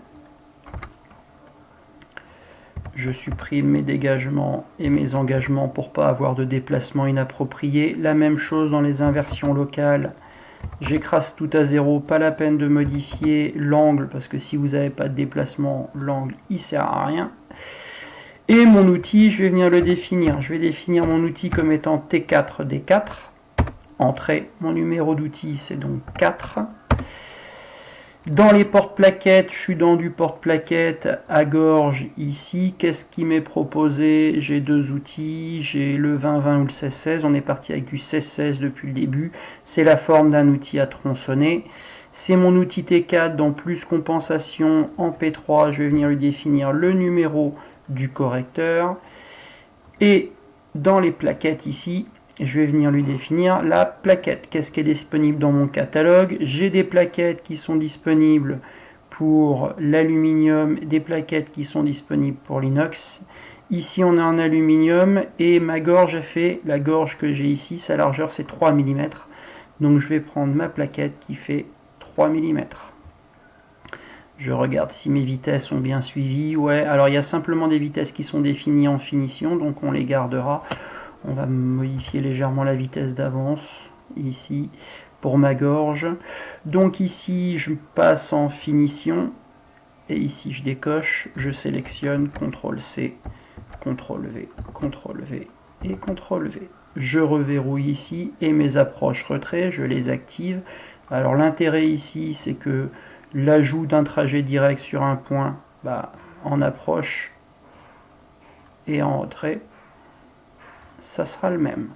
Je supprime mes dégagements et mes engagements pour ne pas avoir de déplacement inapproprié. La même chose dans les inversions locales. J'écrase tout à zéro, pas la peine de modifier l'angle, parce que si vous n'avez pas de déplacement, l'angle il sert à rien. Et mon outil, je vais venir le définir. Je vais définir mon outil comme étant T4, D4. Entrée, mon numéro d'outil c'est donc 4. Dans les porte-plaquettes, je suis dans du porte-plaquette à gorge ici. Qu'est-ce qui m'est proposé? J'ai deux outils, j'ai le 20-20 ou le 16-16. On est parti avec du 16-16 depuis le début. C'est la forme d'un outil à tronçonner. C'est mon outil T4 dans plus compensation en P3. Je vais venir lui définir le numéro du correcteur. Et dans les plaquettes ici, je vais venir lui définir la plaquette. Qu'est-ce qui est disponible dans mon catalogue? J'ai des plaquettes qui sont disponibles pour l'aluminium, des plaquettes qui sont disponibles pour l'inox. Ici on a un aluminium et ma gorge fait, la gorge que j'ai ici, sa largeur c'est 3 mm. Donc je vais prendre ma plaquette qui fait 3 mm. Je regarde si mes vitesses ont bien suivi. Ouais, alors il y a simplement des vitesses qui sont définies en finition, donc on les gardera. On va modifier légèrement la vitesse d'avance ici pour ma gorge. Donc ici je passe en finition et ici je décoche, je sélectionne CTRL C CTRL V, CTRL V et CTRL V. Je reverrouille ici et mes approches retrait, je les active. Alors l'intérêt ici, c'est que l'ajout d'un trajet direct sur un point, en approche et en retrait, ça sera le même.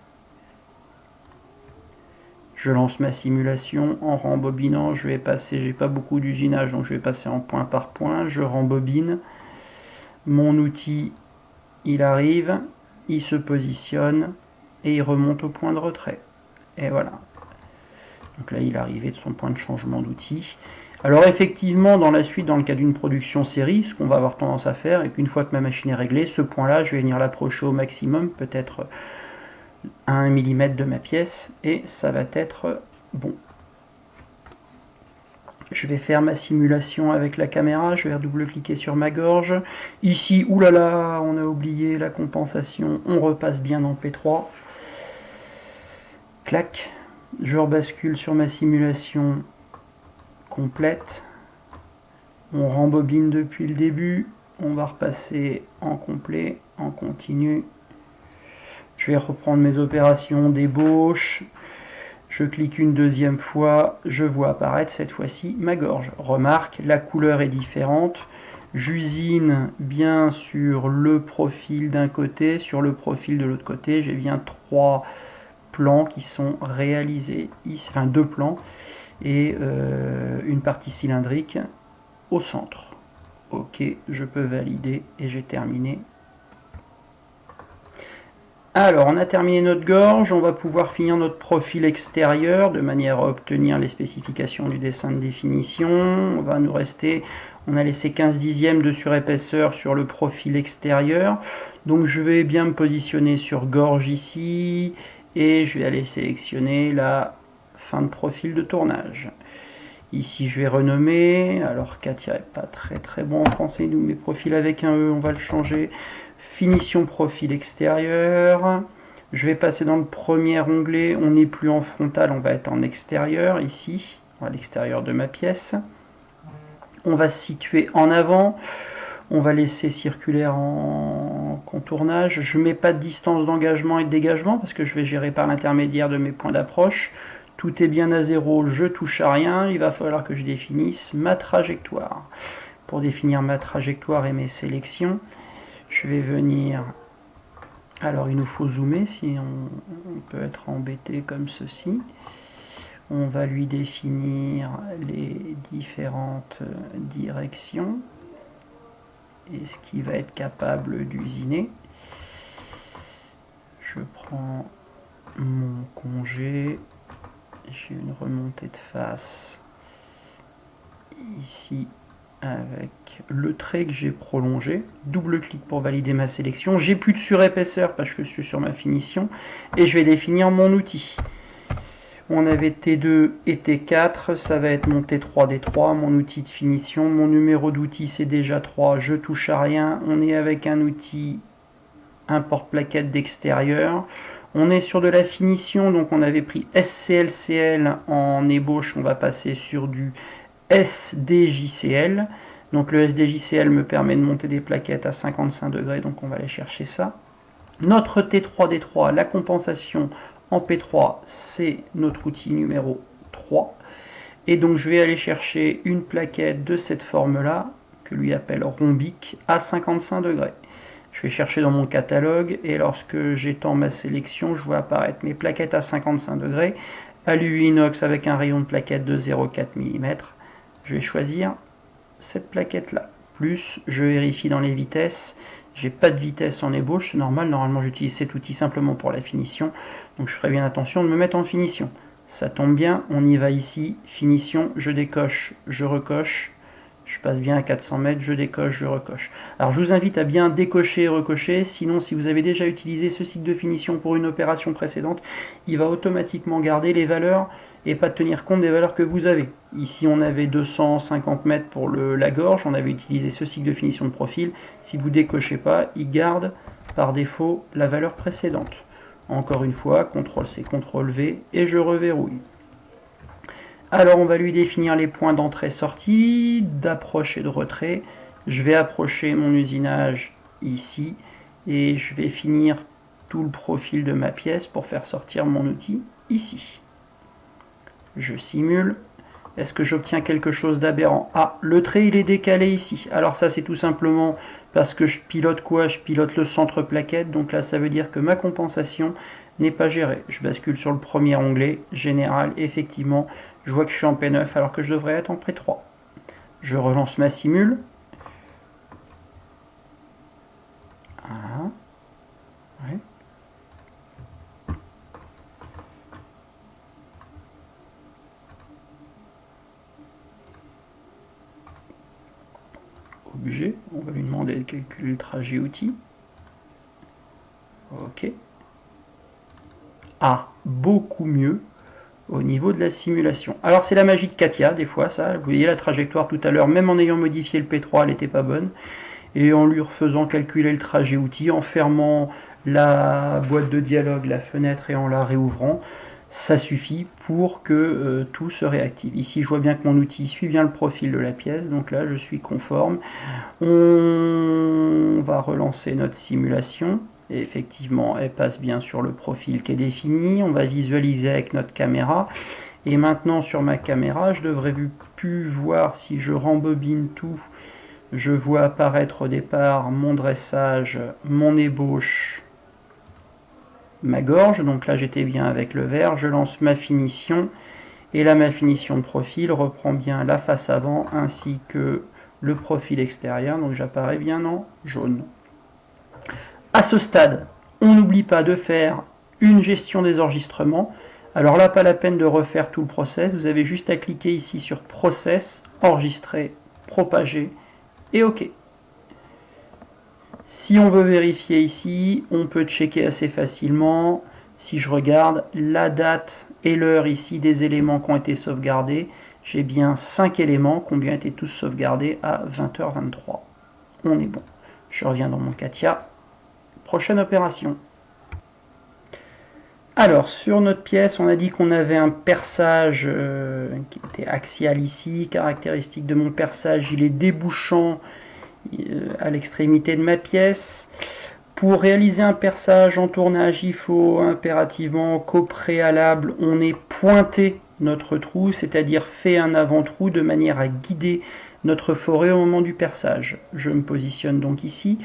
Je lance ma simulation en rembobinant, je vais passer, j'ai pas beaucoup d'usinage, donc je vais passer en point par point, je rembobine. Mon outil, il arrive, il se positionne et il remonte au point de retrait. Et voilà. Donc là, il est arrivé de son point de changement d'outil. Alors effectivement, dans la suite, dans le cas d'une production série, ce qu'on va avoir tendance à faire, et qu'une fois que ma machine est réglée, ce point-là, je vais venir l'approcher au maximum, peut-être à 1 mm de ma pièce, et ça va être bon. Je vais faire ma simulation avec la caméra, je vais redouble-cliquer sur ma gorge. Ici, oulala, on a oublié la compensation, on repasse bien dans P3. Clac, je rebascule sur ma simulation complète. On rembobine depuis le début, on va repasser en complet, en continu. Je vais reprendre mes opérations d'ébauche. Je clique une deuxième fois, je vois apparaître cette fois-ci ma gorge. Remarque, la couleur est différente. J'usine bien sur le profil d'un côté, sur le profil de l'autre côté. J'ai bien 3 plans qui sont réalisés ici, enfin 2 plans et une partie cylindrique au centre. Ok, je peux valider et j'ai terminé. Alors, on a terminé notre gorge, on va pouvoir finir notre profil extérieur de manière à obtenir les spécifications du dessin de définition. On va nous rester, on a laissé 15 dixièmes de surépaisseur sur le profil extérieur. Donc je vais bien me positionner sur gorge ici et je vais aller sélectionner la fin de profil de tournage. Ici je vais renommer, alors Katia n'est pas très bon en français, nous mes profils avec un E, on va le changer. Finition profil extérieur. Je vais passer dans le premier onglet, on n'est plus en frontal, on va être en extérieur, ici, à l'extérieur de ma pièce. On va se situer en avant, on va laisser circulaire en contournage. Je ne mets pas de distance d'engagement et de dégagement parce que je vais gérer par l'intermédiaire de mes points d'approche. Tout est bien à 0, je touche à rien, il va falloir que je définisse ma trajectoire. Pour définir ma trajectoire et mes sélections, je vais venir, alors il nous faut zoomer si on peut être embêté comme ceci. On va lui définir les différentes directions et ce qui va être capable d'usiner. Je prends mon congé, j'ai une remontée de face ici avec le trait que j'ai prolongé, double clic pour valider ma sélection, j'ai plus de surépaisseur parce que je suis sur ma finition et je vais définir mon outil. On avait T2 et T4, ça va être mon T3, D3, mon outil de finition, mon numéro d'outil c'est déjà 3, je touche à rien, on est avec un outil, un porte-plaquette d'extérieur, on est sur de la finition, donc on avait pris SCLCL en ébauche, on va passer sur du SDJCL. Donc le SDJCL me permet de monter des plaquettes à 55 degrés, donc on va aller chercher ça. Notre T3D3, la compensation en P3, c'est notre outil numéro 3. Et donc je vais aller chercher une plaquette de cette forme-là, que lui appelle rhombique, à 55 degrés. Je vais chercher dans mon catalogue, et lorsque j'étends ma sélection, je vois apparaître mes plaquettes à 55 degrés, alu inox avec un rayon de plaquette de 0,4 mm. Je vais choisir cette plaquette là. Plus, je vérifie dans les vitesses. J'ai pas de vitesse en ébauche, c'est normal. Normalement, j'utilise cet outil simplement pour la finition. Donc, je ferai bien attention de me mettre en finition. Ça tombe bien, on y va ici. Finition, je décoche, je recoche. Je passe bien à 400 mètres, je décoche, je recoche. Alors, je vous invite à bien décocher et recocher. Sinon, si vous avez déjà utilisé ce cycle de finition pour une opération précédente, il va automatiquement garder les valeurs et pas tenir compte des valeurs que vous avez. Ici on avait 250 mètres pour la gorge, on avait utilisé ce cycle de finition de profil. Si vous décochez pas, il garde par défaut la valeur précédente. Encore une fois, CTRL-C, CTRL-V et je reverrouille. Alors on va lui définir les points d'entrée-sortie, d'approche et de retrait. Je vais approcher mon usinage ici et je vais finir tout le profil de ma pièce pour faire sortir mon outil ici. Je simule. Est-ce que j'obtiens quelque chose d'aberrant? Ah, le trait il est décalé ici. Alors ça c'est tout simplement parce que je pilote quoi? Je pilote le centre plaquette, donc là ça veut dire que ma compensation n'est pas gérée. Je bascule sur le premier onglet, général, effectivement, je vois que je suis en P9 alors que je devrais être en P3. Je relance ma simule. Ah, ouais. Objet, on va lui demander de calculer le trajet outil. Ok. Ah, beaucoup mieux au niveau de la simulation. Alors c'est la magie de Katia, des fois ça, vous voyez la trajectoire tout à l'heure, même en ayant modifié le P3, elle n'était pas bonne, et en lui refaisant calculer le trajet outil, en fermant la boîte de dialogue, la fenêtre, et en la réouvrant, ça suffit pour que tout se réactive. Ici je vois bien que mon outil suit bien le profil de la pièce, donc là je suis conforme. On va relancer notre simulation. Et effectivement, elle passe bien sur le profil qui est défini. On va visualiser avec notre caméra. Et maintenant, sur ma caméra, je devrais plus voir si je rembobine tout. Je vois apparaître au départ mon dressage, mon ébauche, ma gorge. Donc là, j'étais bien avec le vert. Je lance ma finition. Et là, ma finition de profil reprend bien la face avant ainsi que le profil extérieur. Donc j'apparais bien en jaune. À ce stade, on n'oublie pas de faire une gestion des enregistrements. Alors là, pas la peine de refaire tout le process, vous avez juste à cliquer ici sur Process, Enregistrer, Propager et OK. Si on veut vérifier ici, on peut checker assez facilement. Si je regarde la date et l'heure ici des éléments qui ont été sauvegardés, j'ai bien 5 éléments qui ont bien été tous sauvegardés à 20h23. On est bon. Je reviens dans mon Katia. Prochaine opération. Alors, sur notre pièce, on a dit qu'on avait un perçage qui était axial ici. Caractéristique de mon perçage, il est débouchant à l'extrémité de ma pièce. Pour réaliser un perçage en tournage, il faut impérativement qu'au préalable, on ait pointé notre trou, c'est-à-dire fait un avant-trou de manière à guider notre forêt au moment du perçage. Je me positionne donc ici.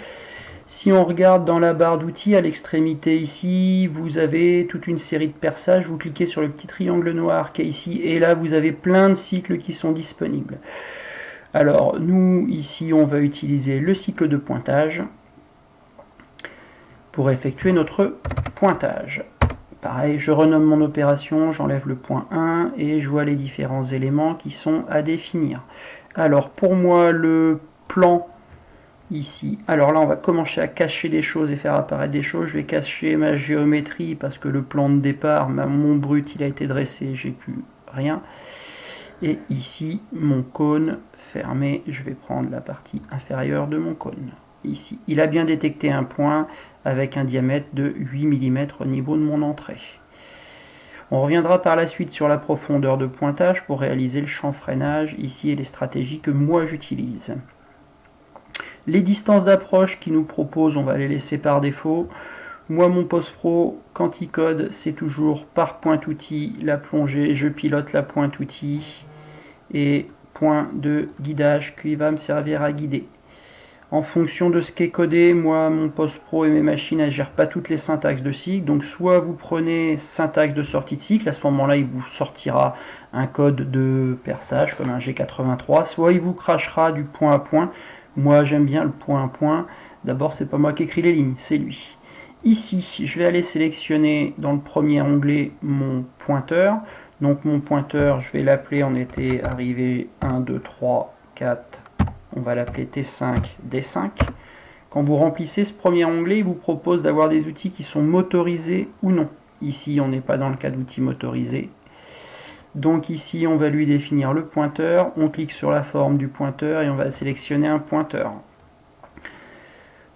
Si on regarde dans la barre d'outils, à l'extrémité ici, vous avez toute une série de perçages. Vous cliquez sur le petit triangle noir qui est ici, et là vous avez plein de cycles qui sont disponibles. Alors nous, ici, on va utiliser le cycle de pointage pour effectuer notre pointage. Pareil, je renomme mon opération, j'enlève le point 1 et je vois les différents éléments qui sont à définir. Alors pour moi, le plan ici. Alors là, on va commencer à cacher des choses et faire apparaître des choses. Je vais cacher ma géométrie parce que le plan de départ, mon brut, il a été dressé, j'ai plus rien. Et ici, mon cône fermé, je vais prendre la partie inférieure de mon cône. Ici, il a bien détecté un point avec un diamètre de 8 mm au niveau de mon entrée. On reviendra par la suite sur la profondeur de pointage pour réaliser le chanfreinage ici et les stratégies que moi j'utilise. Les distances d'approche qu'ils nous proposent, on va les laisser par défaut. Moi, mon post-pro, quand il code, c'est toujours par pointe-outil, la plongée, je pilote la pointe-outil et point de guidage qui va me servir à guider. En fonction de ce qui est codé, moi, mon post-pro et mes machines, elles ne gèrent pas toutes les syntaxes de cycle. Donc, soit vous prenez syntaxe de sortie de cycle, à ce moment-là, il vous sortira un code de perçage, comme un G83, soit il vous crachera du point à point. Moi, j'aime bien le point à point. D'abord, c'est pas moi qui écris les lignes, c'est lui. Ici, je vais aller sélectionner dans le premier onglet mon pointeur. Donc, mon pointeur, je vais l'appeler, on était arrivé 1, 2, 3, 4. On va l'appeler T5, D5. Quand vous remplissez ce premier onglet, il vous propose d'avoir des outils qui sont motorisés ou non. Ici, on n'est pas dans le cas d'outils motorisés. Donc ici, on va lui définir le pointeur. On clique sur la forme du pointeur et on va sélectionner un pointeur.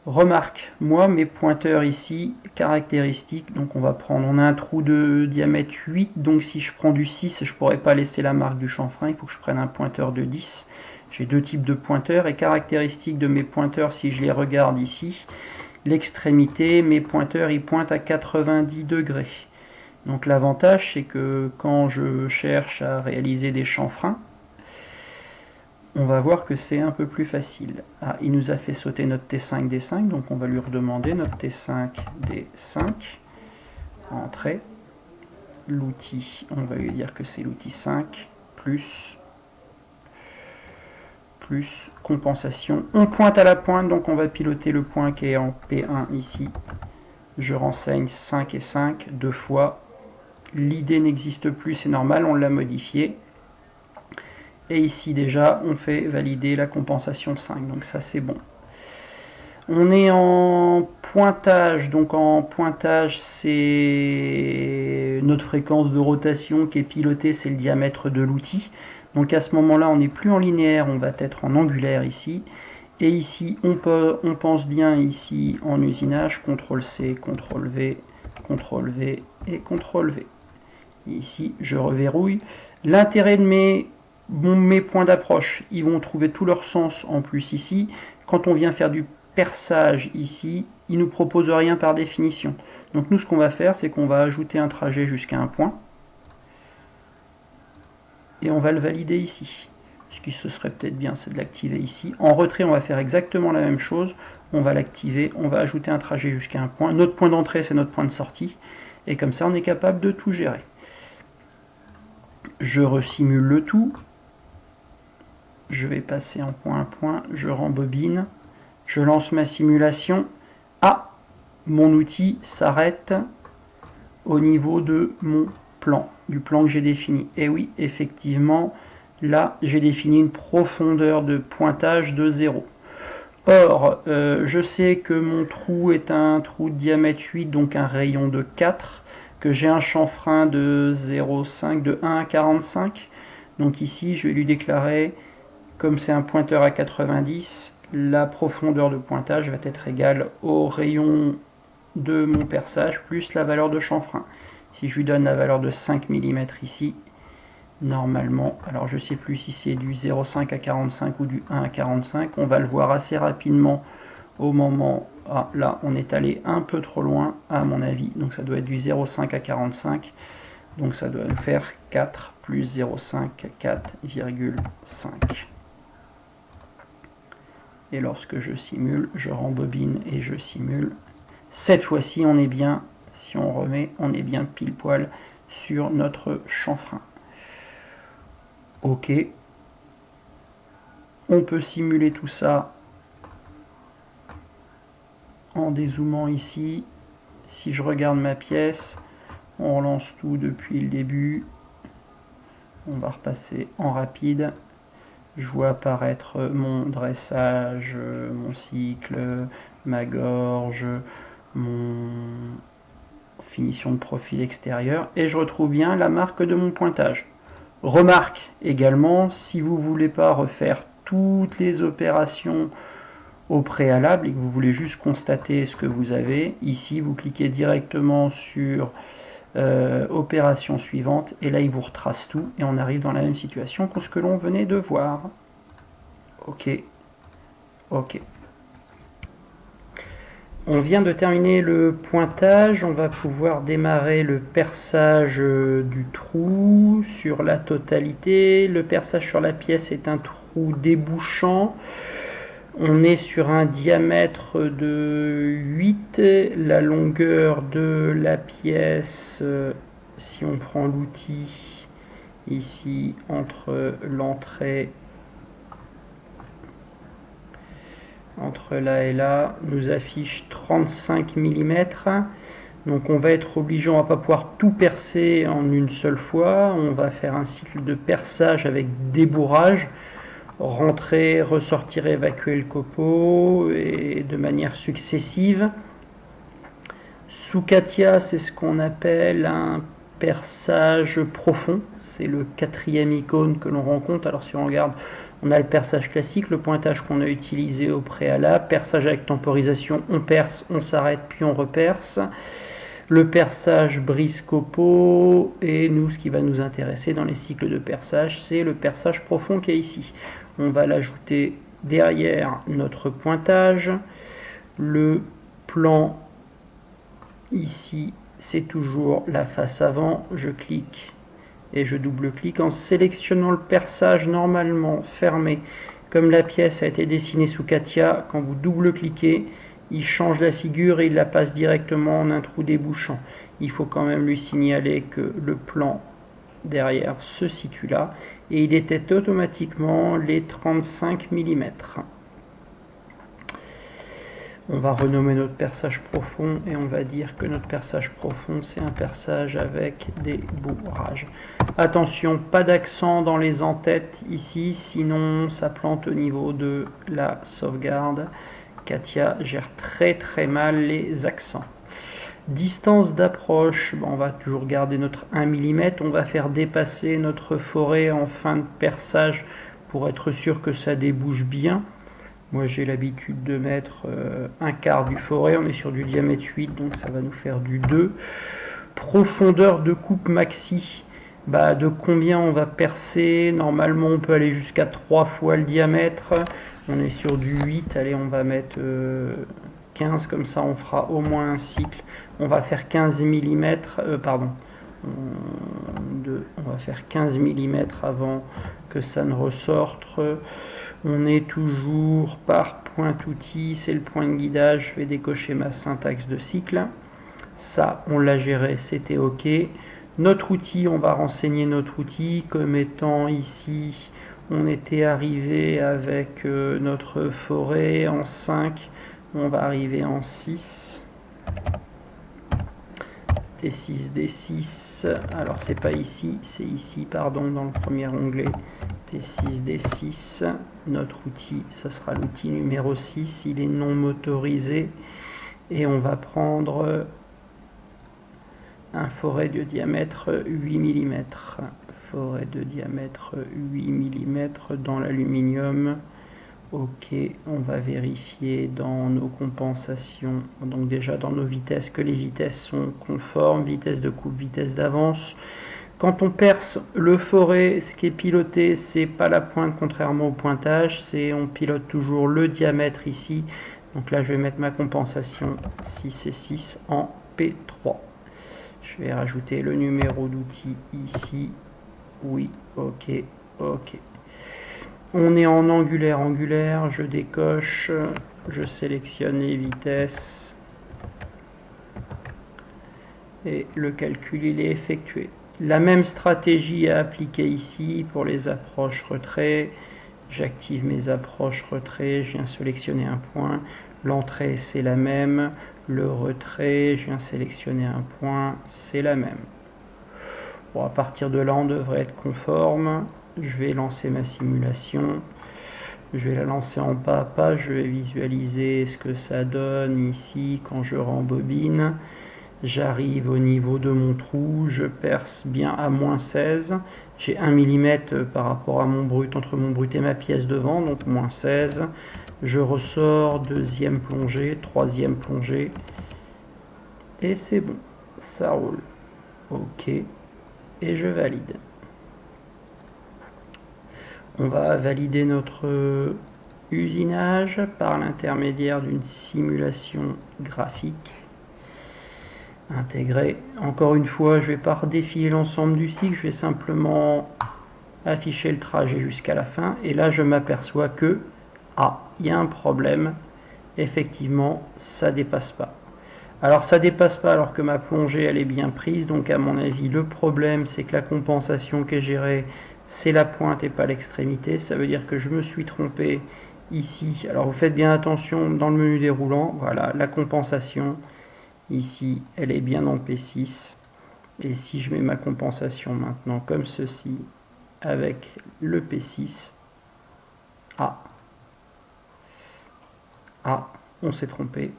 Remarque, moi, mes pointeurs ici, caractéristiques, donc on va prendre, on a un trou de diamètre 8, donc si je prends du 6, je ne pourrais pas laisser la marque du chanfrein, il faut que je prenne un pointeur de 10. J'ai deux types de pointeurs et caractéristiques de mes pointeurs, si je les regarde ici, l'extrémité, mes pointeurs ils pointent à 90 degrés. Donc l'avantage c'est que quand je cherche à réaliser des chanfreins, on va voir que c'est un peu plus facile. Ah, il nous a fait sauter notre T5 D5, donc on va lui redemander notre T5 D5. Entrée. L'outil, on va lui dire que c'est l'outil 5, plus compensation. On pointe à la pointe, donc on va piloter le point qui est en P1 ici. Je renseigne 5 et 5, deux fois. L'idée n'existe plus, c'est normal, on l'a modifié. Et ici déjà, on fait valider la compensation 5, donc ça c'est bon. On est en pointage, donc en pointage c'est notre fréquence de rotation qui est pilotée, c'est le diamètre de l'outil. Donc à ce moment-là, on n'est plus en linéaire, on va être en angulaire ici. Et ici, on pense bien ici en usinage, CTRL-C, CTRL-V, CTRL-V et CTRL-V. Ici, je reverrouille. L'intérêt de mes points d'approche, ils vont trouver tout leur sens en plus ici. Quand on vient faire du perçage ici, il ne nous propose rien par définition. Donc nous, ce qu'on va faire, c'est qu'on va ajouter un trajet jusqu'à un point. Et on va le valider ici. Ce qui se serait peut-être bien, c'est de l'activer ici. En retrait, on va faire exactement la même chose. On va l'activer, on va ajouter un trajet jusqu'à un point. Notre point d'entrée, c'est notre point de sortie. Et comme ça, on est capable de tout gérer. Je resimule le tout. Je vais passer en point à point. Je rembobine. Je lance ma simulation. Ah, mon outil s'arrête au niveau de mon plan, du plan que j'ai défini. Et oui, effectivement, là, j'ai défini une profondeur de pointage de 0. Or, je sais que mon trou est un trou de diamètre 8, donc un rayon de 4, que j'ai un chanfrein de 0,5, de 1 à 45. Donc ici, je vais lui déclarer, comme c'est un pointeur à 90, la profondeur de pointage va être égale au rayon de mon perçage plus la valeur de chanfrein. Si je lui donne la valeur de 5 mm ici, normalement, alors je ne sais plus si c'est du 0,5 à 45 ou du 1 à 45, on va le voir assez rapidement au moment, ah là on est allé un peu trop loin à mon avis, donc ça doit être du 0,5 à 45, donc ça doit faire 4 plus 0,5, 4,5. Et lorsque je simule, je rembobine et je simule. Cette fois-ci, on est bien, si on remet, on est bien pile poil sur notre chanfrein. Ok. On peut simuler tout ça en dézoomant ici. Si je regarde ma pièce, on relance tout depuis le début. On va repasser en rapide. Je vois apparaître mon dressage, mon cycle, ma gorge, mon finition de profil extérieur, et je retrouve bien la marque de mon pointage. Remarque également, si vous ne voulez pas refaire toutes les opérations au préalable et que vous voulez juste constater ce que vous avez, ici vous cliquez directement sur opération suivante, et là il vous retrace tout et on arrive dans la même situation que ce que l'on venait de voir. Ok, ok. On vient de terminer le pointage, on va pouvoir démarrer le perçage du trou sur la totalité. Le perçage sur la pièce est un trou débouchant. On est sur un diamètre de 8, la longueur de la pièce, si on prend l'outil ici entre l'entrée, entre là et là, nous affiche 35 mm. Donc on va être obligé, on ne va pas pouvoir tout percer en une seule fois. On va faire un cycle de perçage avec débourrage. Rentrer, ressortir, évacuer le copeau, et de manière successive. Sous Katia, c'est ce qu'on appelle un perçage profond. C'est le 4e icône que l'on rencontre. Alors si on regarde, on a le perçage classique, le pointage qu'on a utilisé au préalable, perçage avec temporisation, on perce, on s'arrête, puis on reperce. Le perçage brise-copeau, et nous, ce qui va nous intéresser dans les cycles de perçage, c'est le perçage profond qui est ici. On va l'ajouter derrière notre pointage. Le plan ici, c'est toujours la face avant. Je clique et je double-clique en sélectionnant le perçage normalement fermé. Comme la pièce a été dessinée sous CATIA, quand vous double-cliquez, il change la figure et il la passe directement en un trou débouchant. Il faut quand même lui signaler que le plan derrière se situe là et il détecte automatiquement les 35 mm. On va renommer notre perçage profond et on va dire que notre perçage profond c'est un perçage avec des bourrages. Attention, pas d'accent dans les en-têtes ici, sinon ça plante au niveau de la sauvegarde. CATIA gère très mal les accents. Distance d'approche, on va toujours garder notre 1 mm, on va faire dépasser notre forêt en fin de perçage pour être sûr que ça débouche bien. Moi j'ai l'habitude de mettre un quart du forêt, on est sur du diamètre 8 donc ça va nous faire du 2. Profondeur de coupe maxi, de combien on va percer, normalement on peut aller jusqu'à 3 fois le diamètre, on est sur du 8, allez on va mettre 15, comme ça on fera au moins un cycle. On va faire 15 mm, on va faire 15 mm avant que ça ne ressorte. On est toujours par pointe-outil, c'est le point de guidage, je vais décocher ma syntaxe de cycle. Ça, on l'a géré, c'était OK. Notre outil, on va renseigner notre outil comme étant ici, on était arrivé avec notre forêt en 5, on va arriver en 6. T6, D6, alors c'est pas ici, c'est ici, pardon, dans le premier onglet. T6, D6, notre outil, ça sera l'outil numéro 6, il est non motorisé. Et on va prendre un forêt de diamètre 8 mm. Forêt de diamètre 8 mm dans l'aluminium. OK, on va vérifier dans nos compensations, donc déjà dans nos vitesses, que les vitesses sont conformes, vitesse de coupe, vitesse d'avance. Quand on perce le forêt, ce qui est piloté, c'est pas la pointe contrairement au pointage, c'est on pilote toujours le diamètre ici. Donc là, je vais mettre ma compensation 6 et 6 en P3. Je vais rajouter le numéro d'outil ici. Oui, OK, OK. On est en angulaire, je décoche, je sélectionne les vitesses et le calcul il est effectué. La même stratégie à appliquer ici pour les approches retrait. J'active mes approches retrait, je viens sélectionner un point. L'entrée c'est la même, le retrait, je viens sélectionner un point, c'est la même. Bon, à partir de là on devrait être conforme. Je vais lancer ma simulation. Je vais la lancer en pas à pas, je vais visualiser ce que ça donne ici quand je rembobine. J'arrive au niveau de mon trou, je perce bien à moins 16. J'ai 1 mm par rapport à mon brut, entre mon brut et ma pièce devant, donc moins 16. Je ressors, deuxième plongée, troisième plongée. Et c'est bon, ça roule. OK, et je valide. On va valider notre usinage par l'intermédiaire d'une simulation graphique intégrée. Encore une fois, je ne vais pas redéfiler l'ensemble du cycle, je vais simplement afficher le trajet jusqu'à la fin. Et là, je m'aperçois que, il y a un problème. Effectivement, ça ne dépasse pas. Alors ça dépasse pas alors que ma plongée elle est bien prise, donc à mon avis le problème c'est que la compensation qui est gérée c'est la pointe et pas l'extrémité, ça veut dire que je me suis trompé ici. Alors vous faites bien attention dans le menu déroulant, voilà la compensation ici elle est bien en P6 et si je mets ma compensation maintenant comme ceci avec le P6, on s'est trompé.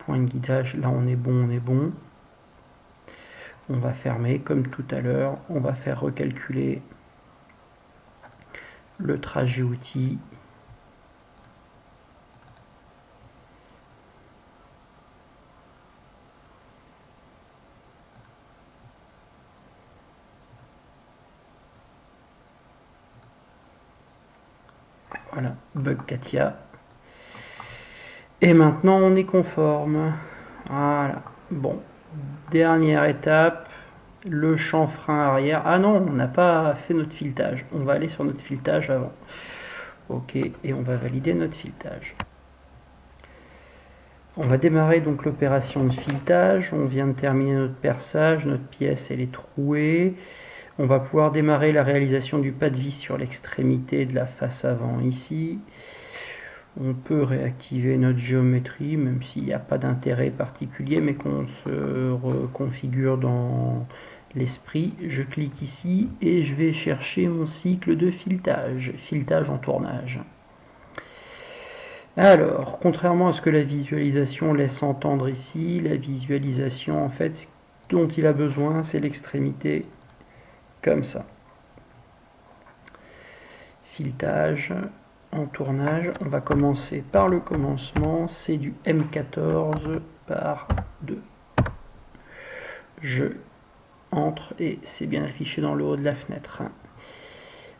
Point de guidage, là on est bon, on est bon. On va fermer comme tout à l'heure, on va faire recalculer le trajet outil. Voilà, bug CATIA. Et maintenant on est conforme. Voilà. Bon. Dernière étape. Le chanfrein arrière. Ah non, on n'a pas fait notre filetage. On va aller sur notre filetage avant. Ok, et on va valider notre filetage. On va démarrer donc l'opération de filetage. On vient de terminer notre perçage. Notre pièce elle est trouée. On va pouvoir démarrer la réalisation du pas de vis sur l'extrémité de la face avant ici. On peut réactiver notre géométrie, même s'il n'y a pas d'intérêt particulier, mais qu'on se reconfigure dans l'esprit. Je clique ici et je vais chercher mon cycle de filetage, filetage en tournage. Alors, contrairement à ce que la visualisation laisse entendre ici, la visualisation, en fait, ce dont il a besoin, c'est l'extrémité comme ça. Filetage en tournage, on va commencer par le commencement, c'est du M14 par 2. Je entre et c'est bien affiché dans le haut de la fenêtre.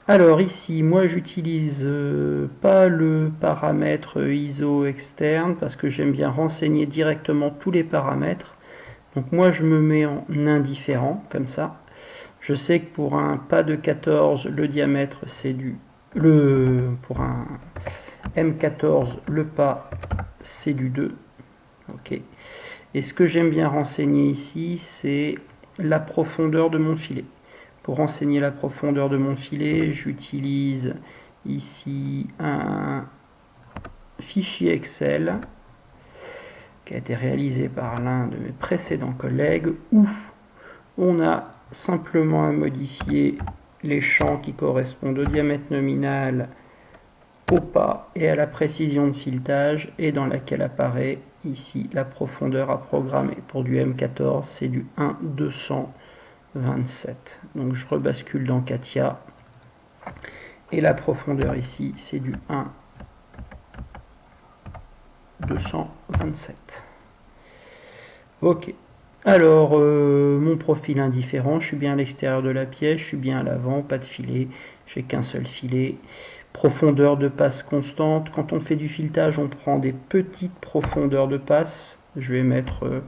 Alors ici, moi j'utilise pas le paramètre ISO externe parce que j'aime bien renseigner directement tous les paramètres. Donc moi je me mets en indifférent, comme ça. Je sais que pour un pas de 14, le diamètre c'est du... pour un M14, le pas c'est du 2. Ok. Et ce que j'aime bien renseigner ici, c'est la profondeur de mon filet. Pour renseigner la profondeur de mon filet, j'utilise ici un fichier Excel qui a été réalisé par l'un de mes précédents collègues où on a simplement à modifier les champs qui correspondent au diamètre nominal, au pas et à la précision de filetage et dans laquelle apparaît ici la profondeur à programmer. Pour du M14, c'est du 1,227. Donc je rebascule dans Katia et la profondeur ici, c'est du 1,227. Ok. Alors, mon profil indifférent, je suis bien à l'extérieur de la pièce, je suis bien à l'avant, pas de filet, j'ai qu'un seul filet. Profondeur de passe constante. Quand on fait du filetage, on prend des petites profondeurs de passe. Je vais mettre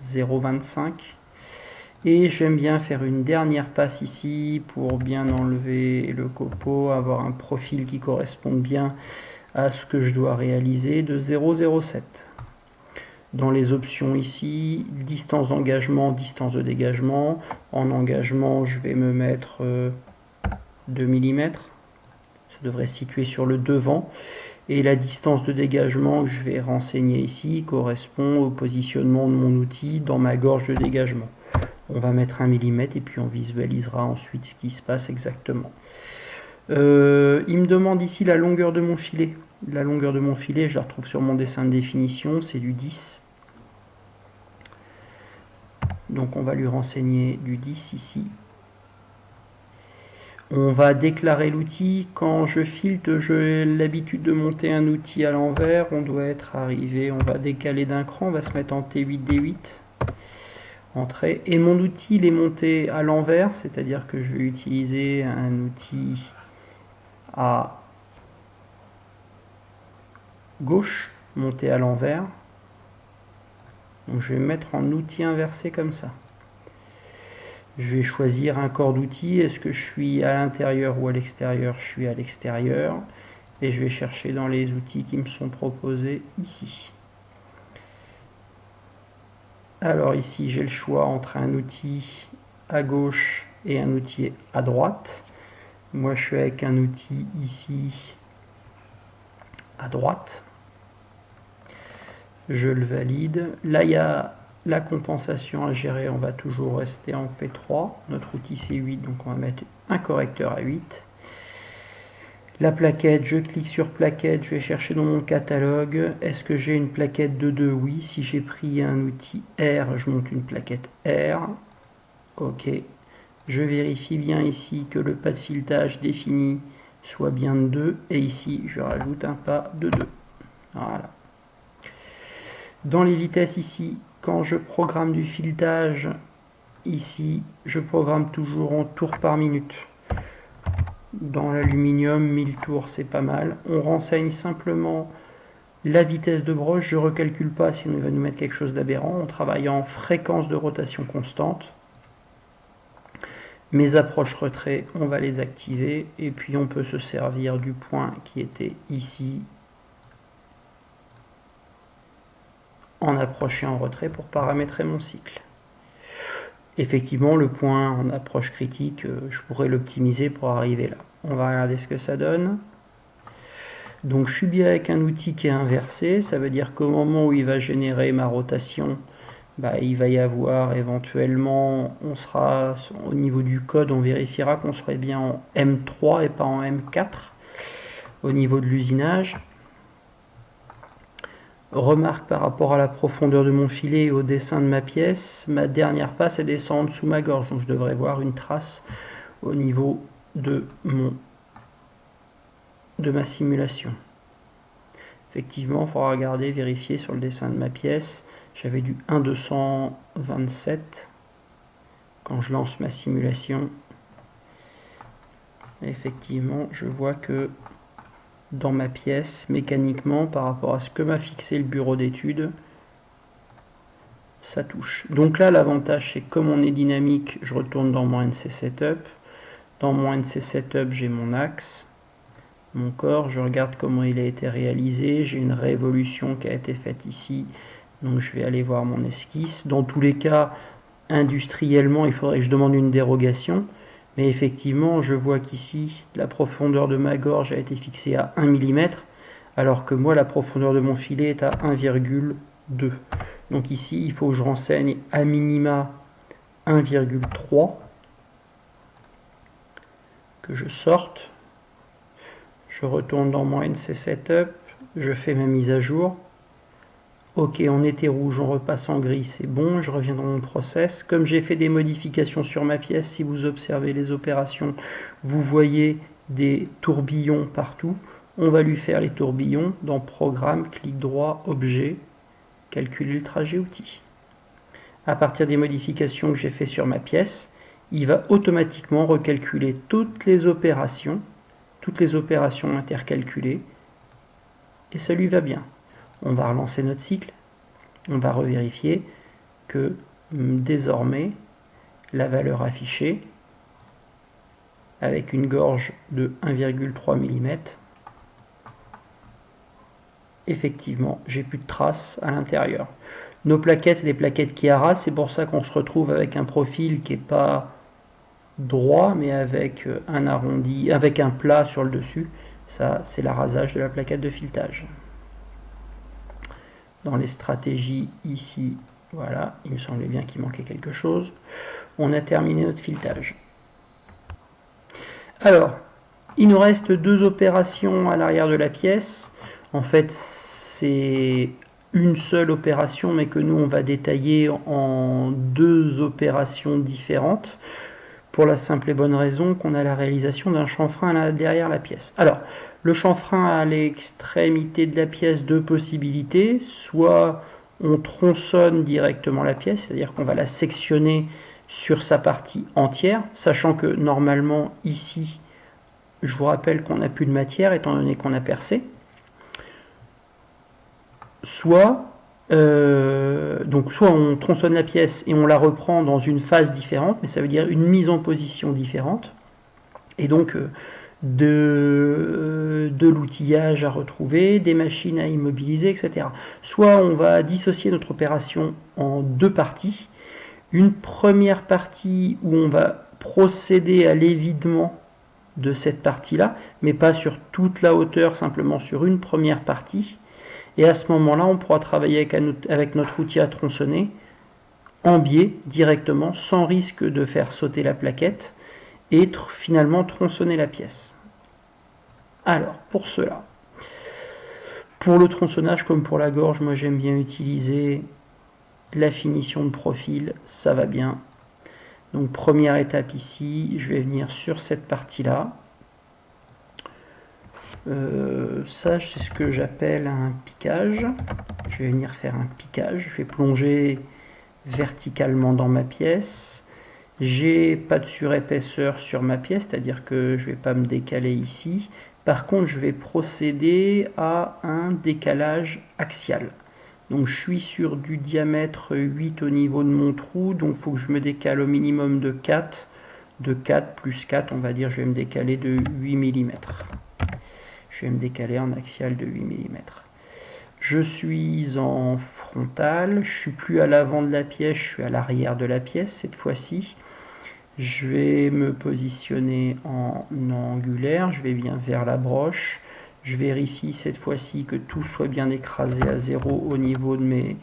0,25. Et j'aime bien faire une dernière passe ici pour bien enlever le copeau, avoir un profil qui corresponde bien à ce que je dois réaliser de 0,07. Dans les options ici, distance d'engagement, distance de dégagement. En engagement, je vais me mettre 2 mm. Ça devrait se situer sur le devant. Et la distance de dégagement que je vais renseigner ici correspond au positionnement de mon outil dans ma gorge de dégagement. On va mettre 1 mm et puis on visualisera ensuite ce qui se passe exactement. Il me demande ici la longueur de mon filet. La longueur de mon filet, je la retrouve sur mon dessin de définition, c'est du 10. Donc on va lui renseigner du 10 ici. On va déclarer l'outil. Quand je filte, j'ai l'habitude de monter un outil à l'envers. On doit être arrivé, on va décaler d'un cran, on va se mettre en T8, D8. Entrée. Et mon outil il est monté à l'envers, c'est-à-dire que je vais utiliser un outil à gauche, monté à l'envers. Donc je vais mettre en outil inversé comme ça. Je vais choisir un corps d'outil. Est-ce que je suis à l'intérieur ou à l'extérieur? Je suis à l'extérieur. Et je vais chercher dans les outils qui me sont proposés ici. Alors ici, j'ai le choix entre un outil à gauche et un outil à droite. Moi, je suis avec un outil ici à droite. Je le valide. Là, il y a la compensation à gérer. On va toujours rester en P3. Notre outil, c'est 8, donc on va mettre un correcteur à 8. La plaquette, je clique sur plaquette, je vais chercher dans mon catalogue. Est-ce que j'ai une plaquette de 2? Oui. Si j'ai pris un outil R, je monte une plaquette R. Ok. Je vérifie bien ici que le pas de filetage défini soit bien de 2. Et ici, je rajoute un pas de 2. Voilà. Dans les vitesses ici, quand je programme du filetage, ici, je programme toujours en tours par minute. Dans l'aluminium, 1000 tours, c'est pas mal. On renseigne simplement La vitesse de broche, je ne recalcule pas, sinon il va nous mettre quelque chose d'aberrant. On travaille en fréquence de rotation constante. Mes approches retrait, on va les activer. Et puis on peut se servir du point qui était ici, en approche et en retrait, pour paramétrer mon cycle. Effectivement, le point en approche critique, je pourrais l'optimiser pour arriver là. On va regarder ce que ça donne. Donc je suis bien avec un outil qui est inversé, ça veut dire qu'au moment où il va générer ma rotation, il va y avoir éventuellement, on sera au niveau du code, on vérifiera qu'on serait bien en M3 et pas en M4 au niveau de l'usinage. Remarque par rapport à la profondeur de mon filet et au dessin de ma pièce, ma dernière passe est descend en dessous ma gorge, donc je devrais voir une trace au niveau de ma simulation. Effectivement, il faudra regarder, vérifier sur le dessin de ma pièce. J'avais du 1,227 quand je lance ma simulation. Effectivement, je vois que dans ma pièce, mécaniquement, par rapport à ce que m'a fixé le bureau d'études, ça touche. Donc là, l'avantage, c'est que comme on est dynamique, je retourne dans mon NC Setup. Dans mon NC Setup, j'ai mon axe, mon corps, je regarde comment il a été réalisé, j'ai une révolution qui a été faite ici, donc je vais aller voir mon esquisse. Dans tous les cas, industriellement, il faudrait que je demande une dérogation, mais effectivement, je vois qu'ici, la profondeur de ma gorge a été fixée à 1 mm, alors que moi, la profondeur de mon filet est à 1,2. Donc ici, il faut que je renseigne à minima 1,3, que je sorte. Je retourne dans mon NC Setup, je fais ma mise à jour. Ok, on était rouge, on repasse en gris, c'est bon, je reviens dans mon process. Comme j'ai fait des modifications sur ma pièce, si vous observez les opérations, vous voyez des tourbillons partout. On va lui faire les tourbillons dans Programme, clic droit, Objet, calculer le trajet outil. À partir des modifications que j'ai fait sur ma pièce, il va automatiquement recalculer toutes les opérations intercalculées, et ça lui va bien. On va relancer notre cycle, on va revérifier que désormais la valeur affichée avec une gorge de 1,3 mm, effectivement j'ai plus de traces à l'intérieur. Nos plaquettes, c'est des plaquettes Chiara, c'est pour ça qu'on se retrouve avec un profil qui n'est pas droit mais avec un arrondi, avec un plat sur le dessus. Ça, c'est l'arasage de la plaquette de filetage. Dans les stratégies ici, voilà, il me semblait bien qu'il manquait quelque chose. On a terminé notre filetage. Alors, il nous reste deux opérations à l'arrière de la pièce. En fait, c'est une seule opération, mais que nous, on va détailler en deux opérations différentes, pour la simple et bonne raison qu'on a la réalisation d'un chanfrein derrière la pièce. Alors, le chanfrein a à l'extrémité de la pièce deux possibilités. Soit on tronçonne directement la pièce, c'est-à-dire qu'on va la sectionner sur sa partie entière, sachant que normalement ici, je vous rappelle qu'on n'a plus de matière étant donné qu'on a percé. Soit on tronçonne la pièce et on la reprend dans une phase différente, mais ça veut dire une mise en position différente, et donc de l'outillage à retrouver, des machines à immobiliser, etc. Soit on va dissocier notre opération en deux parties. Une première partie où on va procéder à l'évidement de cette partie-là, mais pas sur toute la hauteur, simplement sur une première partie. Et à ce moment-là, on pourra travailler avec notre outil à tronçonner en biais directement, sans risque de faire sauter la plaquette, et finalement tronçonner la pièce. Alors, pour cela, pour le tronçonnage comme pour la gorge, moi j'aime bien utiliser la finition de profil, ça va bien. Donc première étape ici, je vais venir sur cette partie-là. Ça, c'est ce que j'appelle un piquage. Je vais venir faire un piquage. Je vais plonger verticalement dans ma pièce. J'ai pas de surépaisseur sur ma pièce, c'est-à-dire que je vais pas me décaler ici. Par contre, je vais procéder à un décalage axial. Donc je suis sur du diamètre 8 au niveau de mon trou, donc il faut que je me décale au minimum de 4. De 4 plus 4, on va dire, je vais me décaler de 8 mm. Je vais me décaler en axial de 8 mm. Je suis en frontal, je suis plus à l'avant de la pièce, je suis à l'arrière de la pièce cette fois-ci. Je vais me positionner en angulaire, je vais bien vers la broche. Je vérifie cette fois-ci que tout soit bien écrasé à 0 au niveau de mes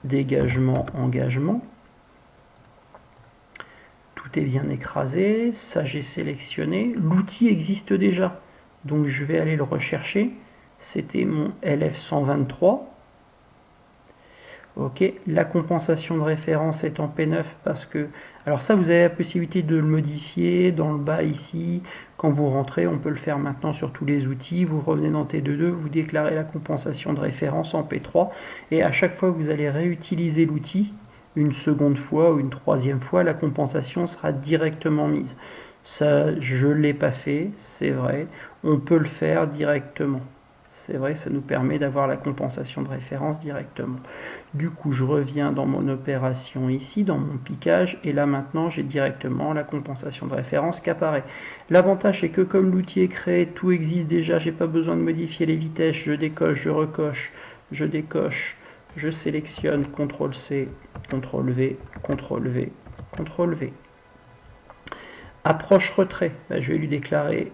dégagements-engagements. Tout est bien écrasé, ça j'ai sélectionné. L'outil existe déjà, donc je vais aller le rechercher. C'était mon LF123. Ok, la compensation de référence est en P9 parce que... Alors ça, vous avez la possibilité de le modifier dans le bas ici. Quand vous rentrez, on peut le faire maintenant sur tous les outils. Vous revenez dans T22, vous déclarez la compensation de référence en P3. Et à chaque fois que vous allez réutiliser l'outil, une seconde fois ou une troisième fois, la compensation sera directement mise. Ça, je ne l'ai pas fait, c'est vrai. On peut le faire directement. C'est vrai, ça nous permet d'avoir la compensation de référence directement. Du coup, je reviens dans mon opération ici, dans mon piquage, et là maintenant, j'ai directement la compensation de référence qui apparaît. L'avantage, c'est que comme l'outil est créé, tout existe déjà, j'ai pas besoin de modifier les vitesses, je décoche, je recoche, je décoche, je sélectionne, CTRL-C, CTRL-V, CTRL-V, CTRL-V. Approche-retrait, je vais lui déclarer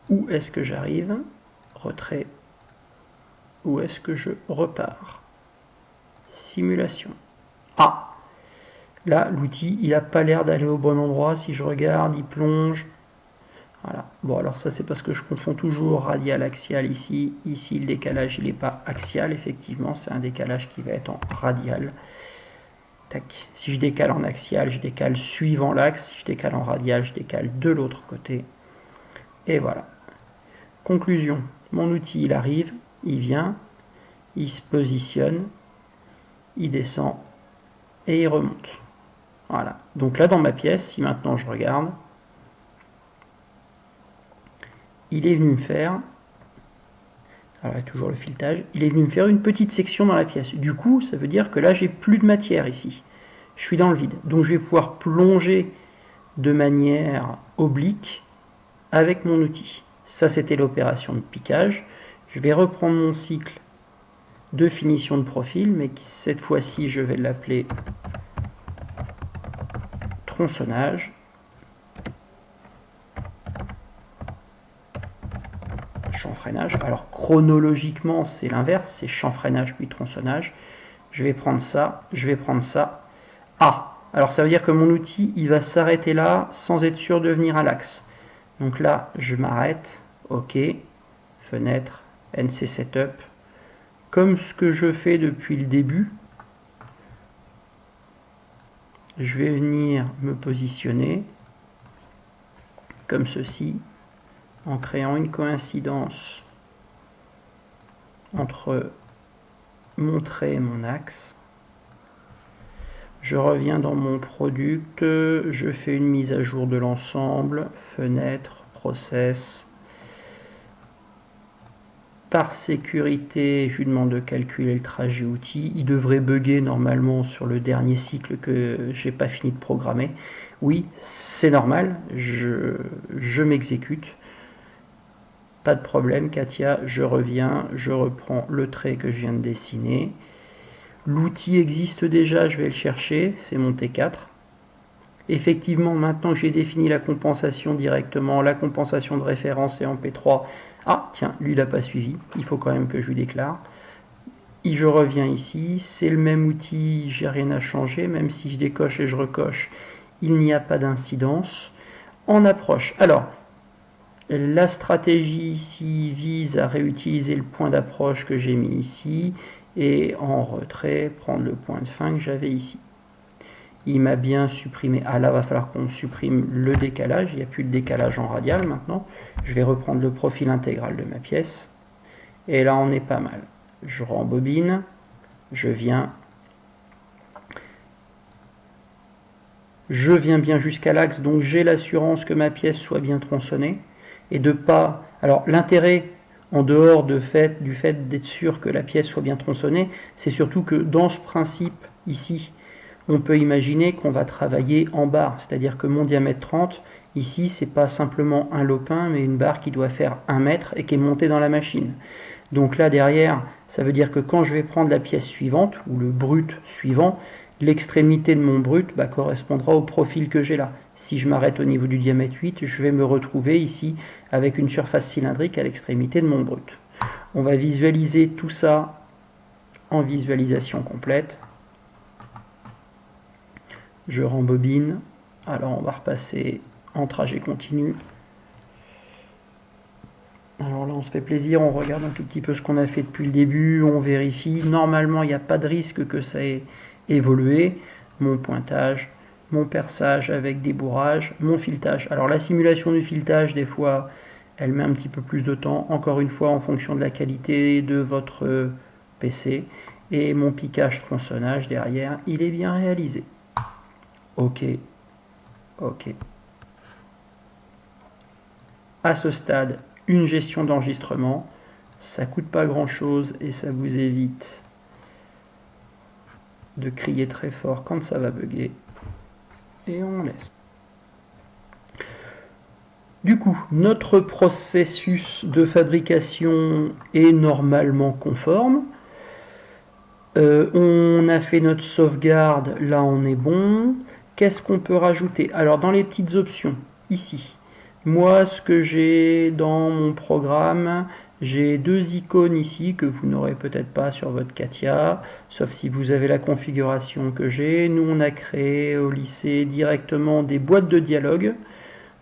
où est-ce que j'arrive, retrait, où est-ce que je repars. Simulation. Ah, là, l'outil, il n'a pas l'air d'aller au bon endroit. Si je regarde, il plonge. Voilà. Bon, alors ça, c'est parce que je confonds toujours radial, axial ici. Ici, le décalage, il n'est pas axial, effectivement. C'est un décalage qui va être en radial. Tac. Si je décale en axial, je décale suivant l'axe. Si je décale en radial, je décale de l'autre côté. Et voilà. Conclusion. Mon outil, il arrive, il vient, il se positionne, il descend et il remonte. Voilà. Donc là, dans ma pièce, si maintenant je regarde, il est venu me faire, alors il y a toujours le filetage, il est venu me faire une petite section dans la pièce. Du coup, ça veut dire que là, j'ai plus de matière ici. Je suis dans le vide. Donc je vais pouvoir plonger de manière oblique avec mon outil. Ça, c'était l'opération de piquage. Je vais reprendre mon cycle de finition de profil, mais qui, cette fois-ci, je vais l'appeler tronçonnage. Chanfreinage. Alors chronologiquement, c'est l'inverse, c'est chanfreinage puis tronçonnage. Je vais prendre ça, je vais prendre ça. Ah, alors ça veut dire que mon outil, il va s'arrêter là sans être sûr de venir à l'axe. Donc là, je m'arrête. OK. Fenêtre, NC Setup. Comme ce que je fais depuis le début, je vais venir me positionner comme ceci, en créant une coïncidence entre mon trait et mon axe. Je reviens dans mon product, je fais une mise à jour de l'ensemble, fenêtre, process. Par sécurité, je lui demande de calculer le trajet outil. Il devrait bugger normalement sur le dernier cycle que j'ai pas fini de programmer. Oui, c'est normal, je m'exécute. Pas de problème, Katia, je reviens, je reprends le trait que je viens de dessiner. L'outil existe déjà, je vais le chercher, c'est mon T4. Effectivement, maintenant que j'ai défini la compensation directement, la compensation de référence est en P3. Ah, tiens, lui, il n'a pas suivi. Il faut quand même que je lui déclare. Et je reviens ici. C'est le même outil, j'ai rien à changer. Même si je décoche et je recoche, il n'y a pas d'incidence. En approche. Alors, la stratégie ici vise à réutiliser le point d'approche que j'ai mis ici. Et en retrait, prendre le point de fin que j'avais ici. Il m'a bien supprimé. Ah là, il va falloir qu'on supprime le décalage. Il n'y a plus de décalage en radial maintenant. Je vais reprendre le profil intégral de ma pièce. Et là, on est pas mal. Je rembobine. Je viens bien jusqu'à l'axe. Donc j'ai l'assurance que ma pièce soit bien tronçonnée. et de pas... Alors l'intérêt, en dehors du fait d'être sûr que la pièce soit bien tronçonnée, c'est surtout que dans ce principe ici, on peut imaginer qu'on va travailler en barre, c'est-à-dire que mon diamètre 30, ici, c'est pas simplement un lopin, mais une barre qui doit faire 1 mètre et qui est montée dans la machine. Donc là, derrière, ça veut dire que quand je vais prendre la pièce suivante, ou le brut suivant, l'extrémité de mon brut correspondra au profil que j'ai là. Si je m'arrête au niveau du diamètre 8, je vais me retrouver ici avec une surface cylindrique à l'extrémité de mon brut. On va visualiser tout ça en visualisation complète. Je rembobine. Alors on va repasser en trajet continu. Alors là on se fait plaisir, on regarde un tout petit peu ce qu'on a fait depuis le début, on vérifie. Normalement il n'y a pas de risque que ça ait évolué. Mon pointage, mon perçage avec des bourrages, mon filetage. Alors la simulation du filetage, des fois, elle met un petit peu plus de temps, encore une fois en fonction de la qualité de votre PC. Et mon piquage tronçonnage derrière, il est bien réalisé. Ok, ok. À ce stade, une gestion d'enregistrement, ça coûte pas grand chose et ça vous évite de crier très fort quand ça va bugger. Et on laisse. Du coup, notre processus de fabrication est normalement conforme. On a fait notre sauvegarde, là on est bon. Qu'est-ce qu'on peut rajouter? Alors dans les petites options, ici, moi ce que j'ai dans mon programme, j'ai 2 icônes ici que vous n'aurez peut-être pas sur votre CATIA, sauf si vous avez la configuration que j'ai. Nous on a créé au lycée directement des boîtes de dialogue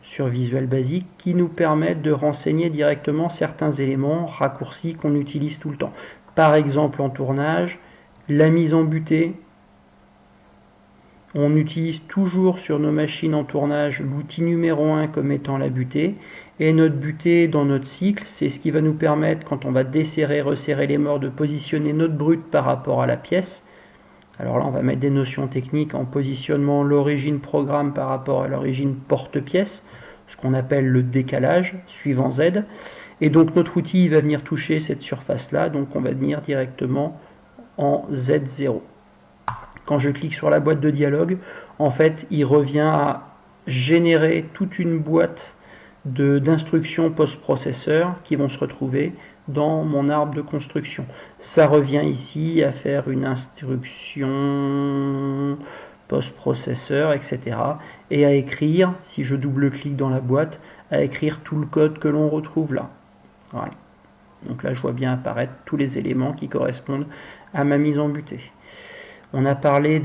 sur Visual Basic qui nous permettent de renseigner directement certains éléments raccourcis qu'on utilise tout le temps. Par exemple en tournage, la mise en butée. On utilise toujours sur nos machines en tournage l'outil numéro 1 comme étant la butée. Et notre butée dans notre cycle, c'est ce qui va nous permettre, quand on va desserrer, resserrer les morts, de positionner notre brut par rapport à la pièce. Alors là, on va mettre des notions techniques en positionnement l'origine programme par rapport à l'origine porte-pièce, ce qu'on appelle le décalage, suivant Z. Et donc notre outil va venir toucher cette surface-là, donc on va venir directement en Z0. Quand je clique sur la boîte de dialogue, en fait, il revient à générer toute une boîte d'instructions post-processeur qui vont se retrouver dans mon arbre de construction. Ça revient ici à faire une instruction post-processeur, etc. Et à écrire, si je double-clique dans la boîte, à écrire tout le code que l'on retrouve là. Voilà. Donc là, je vois bien apparaître tous les éléments qui correspondent à ma mise en butée. On a parlé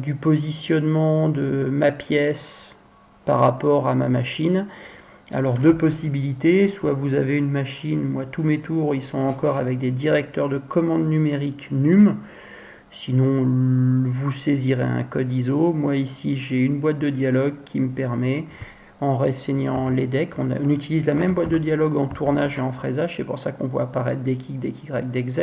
du positionnement de ma pièce par rapport à ma machine. Alors 2 possibilités, soit vous avez une machine, moi tous mes tours ils sont encore avec des directeurs de commande numérique NUM, sinon vous saisirez un code ISO. Moi ici j'ai une boîte de dialogue qui me permet, en renseignant les decks, on utilise la même boîte de dialogue en tournage et en fraisage, c'est pour ça qu'on voit apparaître DEC X, DEC Y, DEC Z.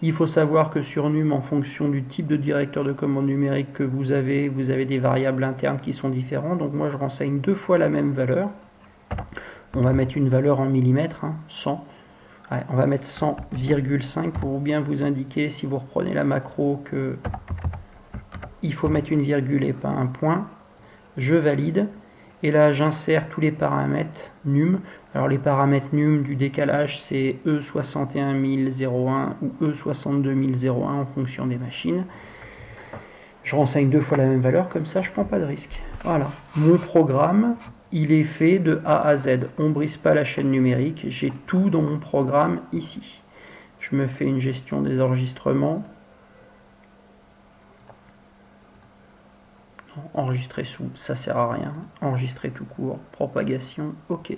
Il faut savoir que sur NUM, en fonction du type de directeur de commande numérique que vous avez des variables internes qui sont différentes, donc moi je renseigne 2 fois la même valeur. On va mettre une valeur en millimètres, 100. Ouais, on va mettre 100,5 pour bien vous indiquer, si vous reprenez la macro, que il faut mettre une virgule et pas un point. Je valide. Et là, j'insère tous les paramètres NUM. Alors les paramètres NUM du décalage, c'est E61001 ou E62001 en fonction des machines. Je renseigne 2 fois la même valeur, comme ça je ne prends pas de risque. Voilà, mon programme, il est fait de A à Z. On ne brise pas la chaîne numérique, j'ai tout dans mon programme ici. Je me fais une gestion des enregistrements. Enregistrer sous, ça sert à rien. Enregistrer tout court, propagation, ok.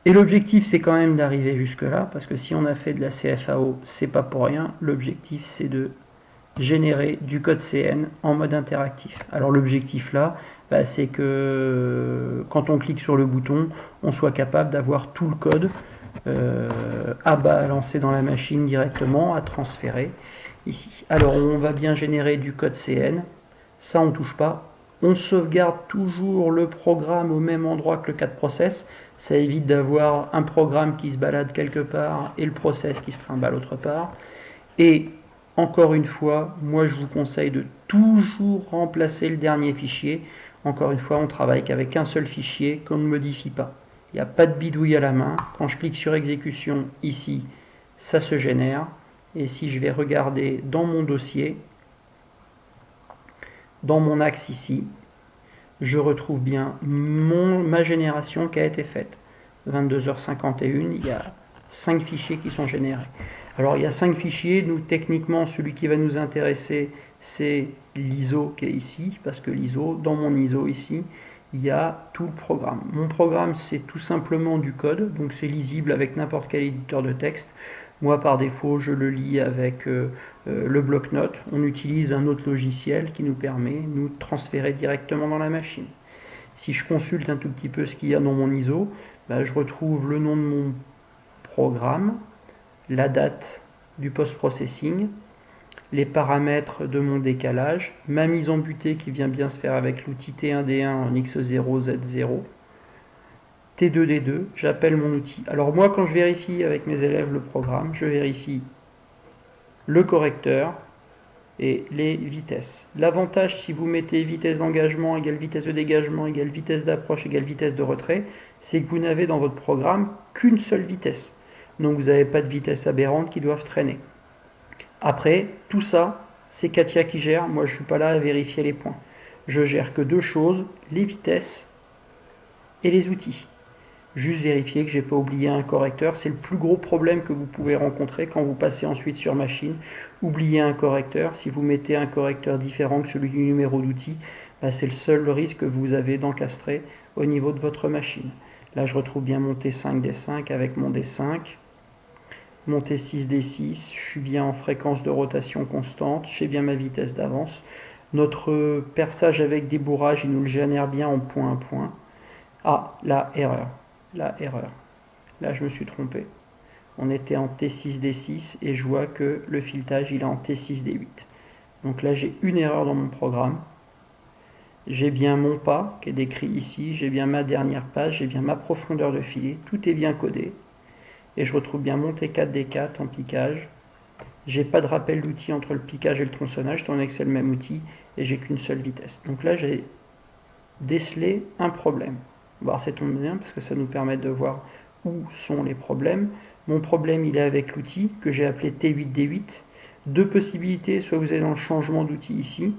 Et l'objectif, c'est quand même d'arriver jusque là, parce que si on a fait de la CFAO, c'est pas pour rien. L'objectif, c'est de générer du code CN en mode interactif. Alors l'objectif là, c'est que quand on clique sur le bouton, on soit capable d'avoir tout le code à balancer dans la machine directement, à transférer ici. Alors on va bien générer du code CN. Ça, on ne touche pas. On sauvegarde toujours le programme au même endroit que le cas de process. Ça évite d'avoir un programme qui se balade quelque part et le process qui se trimballe autre part. Et encore une fois, moi je vous conseille de toujours remplacer le dernier fichier. Encore une fois, on travaille qu'avec un seul fichier qu'on ne modifie pas. Il n'y a pas de bidouille à la main. Quand je clique sur exécution ici, ça se génère. Et si je vais regarder dans mon dossier, dans mon axe ici, je retrouve bien ma génération qui a été faite. 22h51, il y a 5 fichiers qui sont générés. Alors il y a 5 fichiers, nous techniquement celui qui va nous intéresser c'est l'ISO qui est ici, parce que l'ISO, dans mon ISO ici, il y a tout le programme. Mon programme c'est tout simplement du code, donc c'est lisible avec n'importe quel éditeur de texte. Moi par défaut je le lis avec le bloc-notes. On utilise un autre logiciel qui nous permet de nous transférer directement dans la machine. Si je consulte un tout petit peu ce qu'il y a dans mon ISO, je retrouve le nom de mon programme, la date du post-processing, les paramètres de mon décalage, ma mise en butée qui vient bien se faire avec l'outil T1D1 en X0Z0, T2D2, j'appelle mon outil. Alors moi quand je vérifie avec mes élèves le programme, je vérifie le correcteur et les vitesses. L'avantage si vous mettez vitesse d'engagement égale vitesse de dégagement égale vitesse d'approche égale vitesse de retrait, c'est que vous n'avez dans votre programme qu'une seule vitesse. Donc vous n'avez pas de vitesse aberrante qui doivent traîner. Après, tout ça, c'est Katia qui gère. Moi, je ne suis pas là à vérifier les points. Je gère que deux choses, les vitesses et les outils. Juste vérifier que j'ai pas oublié un correcteur. C'est le plus gros problème que vous pouvez rencontrer quand vous passez ensuite sur machine. Oubliez un correcteur. Si vous mettez un correcteur différent que celui du numéro d'outil, c'est le seul risque que vous avez d'encastrer au niveau de votre machine. Là, je retrouve bien mon T5D5 avec mon D5. Mon T6D6, je suis bien en fréquence de rotation constante, j'ai bien ma vitesse d'avance. Notre perçage avec débourrage, il nous le génère bien en point à point. Ah, erreur. Là, je me suis trompé. On était en T6D6 et je vois que le filetage, il est en T6D8. Donc là, j'ai une erreur dans mon programme. J'ai bien mon pas qui est décrit ici, j'ai bien ma dernière page, j'ai bien ma profondeur de filet, tout est bien codé. Et je retrouve bien mon T4D4 en piquage. J'ai pas de rappel d'outil entre le piquage et le tronçonnage, étant donné que c'est le même outil, et j'ai qu'une seule vitesse. Donc là, j'ai décelé un problème. On va voir, c'est tombé bien, parce que ça nous permet de voir où sont les problèmes. Mon problème, il est avec l'outil, que j'ai appelé T8D8. Deux possibilités, soit vous êtes dans le changement d'outil ici,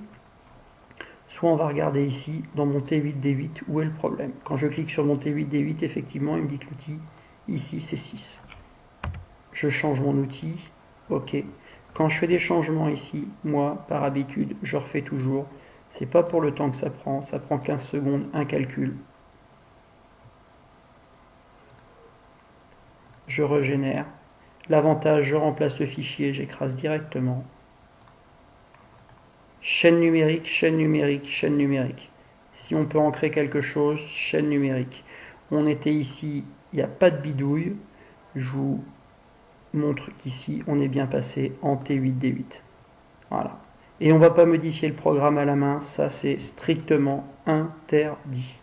soit on va regarder ici, dans mon T8D8, où est le problème. Quand je clique sur mon T8D8, effectivement, il me dit que l'outil, ici, c'est 6. Je change mon outil, ok. Quand je fais des changements ici, moi, par habitude, je refais toujours. C'est pas pour le temps que ça prend 15 secondes, un calcul. Je régénère. L'avantage, je remplace le fichier, j'écrase directement. Chaîne numérique, chaîne numérique, chaîne numérique. Si on peut ancrer quelque chose, chaîne numérique. On était ici, il n'y a pas de bidouille. Je vous montre qu'ici, on est bien passé en T8D8. Voilà. Et on ne va pas modifier le programme à la main, ça c'est strictement interdit.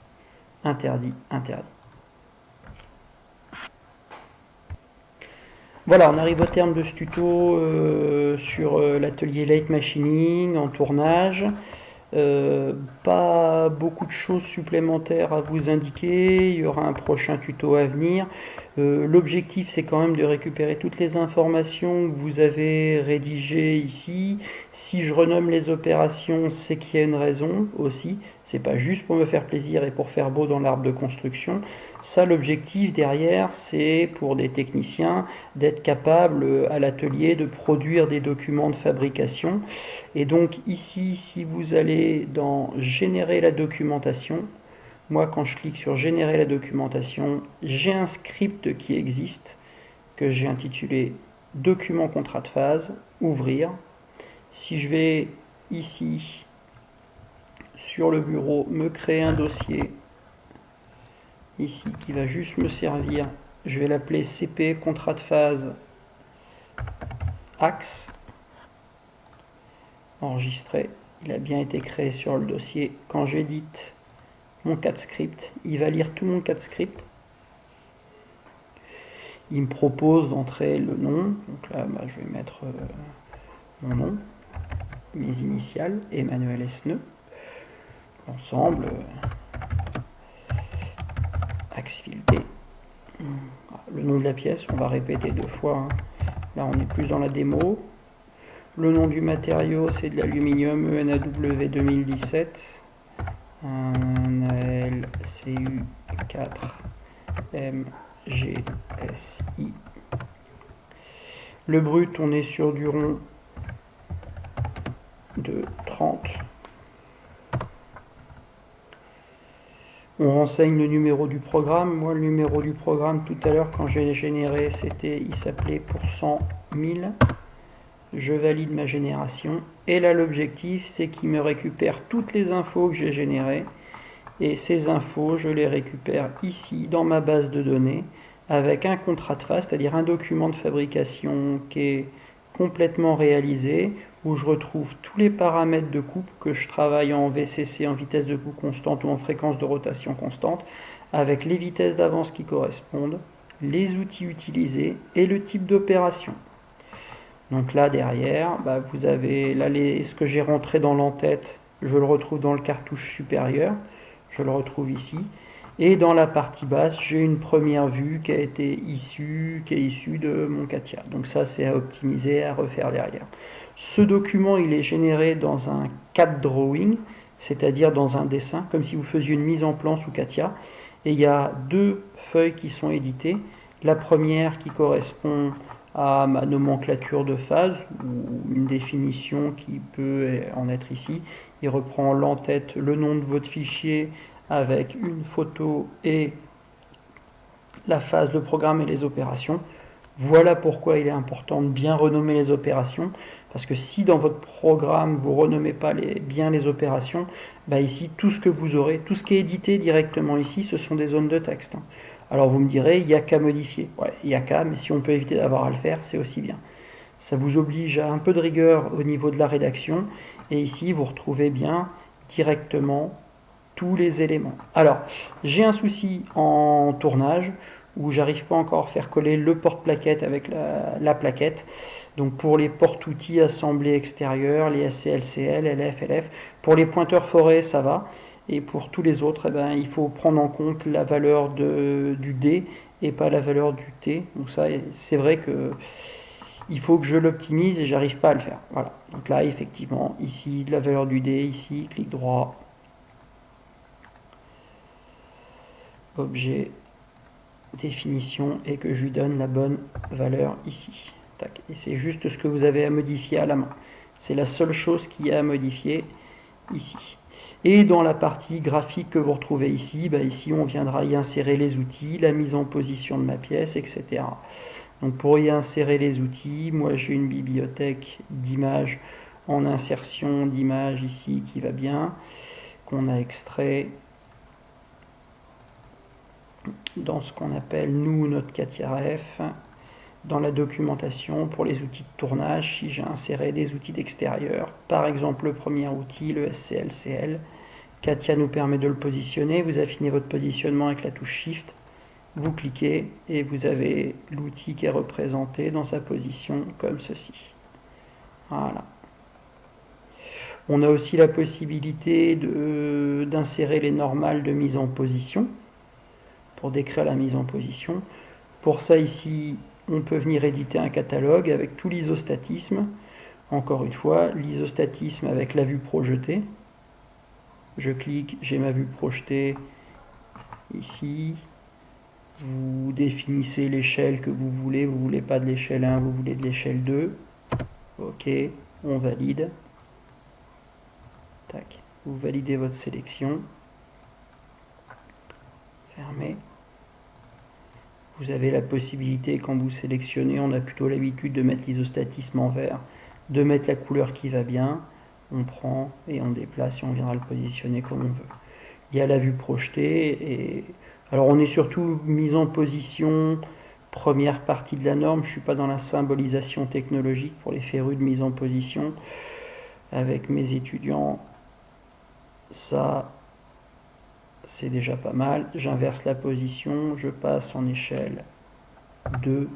Interdit, interdit. Voilà, on arrive au terme de ce tuto sur l'atelier Late Machining en tournage. Pas beaucoup de choses supplémentaires à vous indiquer, il y aura un prochain tuto à venir. L'objectif c'est quand même de récupérer toutes les informations que vous avez rédigées ici. Si je renomme les opérations, c'est qu'il y a une raison aussi, c'est pas juste pour me faire plaisir et pour faire beau dans l'arbre de construction. Ça, l'objectif derrière, c'est pour des techniciens d'être capable à l'atelier de produire des documents de fabrication. Et donc ici, si vous allez dans générer la documentation, moi quand je clique sur générer la documentation, j'ai un script qui existe, que j'ai intitulé document contrat de phase, ouvrir. Si je vais ici sur le bureau me créer un dossier, ici qui va juste me servir, je vais l'appeler CP contrat de phase axe, enregistrer. il a bien été créé sur le dossier. Quand j'édite mon CAD-script, il va lire tout mon CAD-script. Il me propose d'entrer le nom. Donc là, je vais mettre mon nom, mes initiales, Emmanuel Esneux. Ensemble, axe fil D. Le nom de la pièce, on va répéter 2 fois. Hein. Là, on est plus dans la démo. Le nom du matériau, c'est de l'aluminium ENAW 2017. Un ALCU4MGSI. Le brut, on est sur du rond de 30. On renseigne le numéro du programme. Moi, le numéro du programme, tout à l'heure, quand j'ai généré, il s'appelait pour 100 000. Je valide ma génération. Et là, l'objectif, c'est qu'il me récupère toutes les infos que j'ai générées. Et ces infos, je les récupère ici, dans ma base de données, avec un contrat de phase, c'est-à-dire un document de fabrication qui est complètement réalisé, où je retrouve tous les paramètres de coupe, que je travaille en VCC, en vitesse de coupe constante ou en fréquence de rotation constante, avec les vitesses d'avance qui correspondent, les outils utilisés et le type d'opération. Donc là derrière, vous avez là ce que j'ai rentré dans l'entête, je le retrouve dans le cartouche supérieur, je le retrouve ici. Et dans la partie basse, j'ai une première vue qui est issue de mon CATIA. Donc ça, c'est à optimiser, à refaire derrière. Ce document, il est généré dans un CAD drawing, c'est-à-dire dans un dessin, comme si vous faisiez une mise en plan sous CATIA. Et il y a 2 feuilles qui sont éditées. La première qui correspond à ma nomenclature de phase, ou une définition qui peut en être ici. Il reprend l'entête, le nom de votre fichier, avec une photo et la phase, le programme et les opérations. Voilà pourquoi il est important de bien renommer les opérations, parce que si dans votre programme vous ne renommez pas bien les opérations, ici tout ce que vous aurez, tout ce qui est édité directement ici, ce sont des zones de texte. Alors vous me direz, il n'y a qu'à modifier. Ouais, il n'y a qu'à, mais si on peut éviter d'avoir à le faire, c'est aussi bien. Ça vous oblige à un peu de rigueur au niveau de la rédaction, et ici vous retrouvez bien directement tous les éléments. Alors, j'ai un souci en tournage où j'arrive pas encore à faire coller le porte-plaquette avec la plaquette. Donc pour les porte-outils assemblés extérieurs, les SCLCL, LF, LF, pour les pointeurs forêts, ça va. Et pour tous les autres, il faut prendre en compte la valeur du D et pas la valeur du T. Donc ça, c'est vrai que il faut que je l'optimise et j'arrive pas à le faire. Voilà. Donc là, effectivement, ici, la valeur du D, ici, clic droit, objet, définition, et que je lui donne la bonne valeur ici. Tac. Et c'est juste ce que vous avez à modifier à la main. C'est la seule chose qu'il y a à modifier ici. Et dans la partie graphique que vous retrouvez ici, ici on viendra y insérer les outils, la mise en position de ma pièce, etc. Donc pour y insérer les outils, moi j'ai une bibliothèque d'images en insertion d'images ici qui va bien, qu'on a extrait dans ce qu'on appelle nous notre CATIA-Ref, dans la documentation pour les outils de tournage, si j'ai inséré des outils d'extérieur, par exemple le premier outil, le SCLCL, CATIA nous permet de le positionner, vous affinez votre positionnement avec la touche Shift, vous cliquez et vous avez l'outil qui est représenté dans sa position comme ceci. Voilà. On a aussi la possibilité d'insérer les normales de mise en position pour décrire la mise en position. Pour ça ici, on peut venir éditer un catalogue avec tout l'isostatisme. Encore une fois, l'isostatisme avec la vue projetée. Je clique, j'ai ma vue projetée ici. Vous définissez l'échelle que vous voulez pas de l'échelle 1, vous voulez de l'échelle 2. Ok, on valide. Tac, vous validez votre sélection. Fermez. Vous avez la possibilité, quand vous sélectionnez, on a plutôt l'habitude de mettre l'isostatisme en vert, de mettre la couleur qui va bien. On prend et on déplace et on viendra le positionner comme on veut. Il y a la vue projetée et alors on est surtout mise en position, première partie de la norme, je ne suis pas dans la symbolisation technologique pour les férus de mise en position. avec mes étudiants, ça c'est déjà pas mal. J'inverse la position, je passe en échelle 2,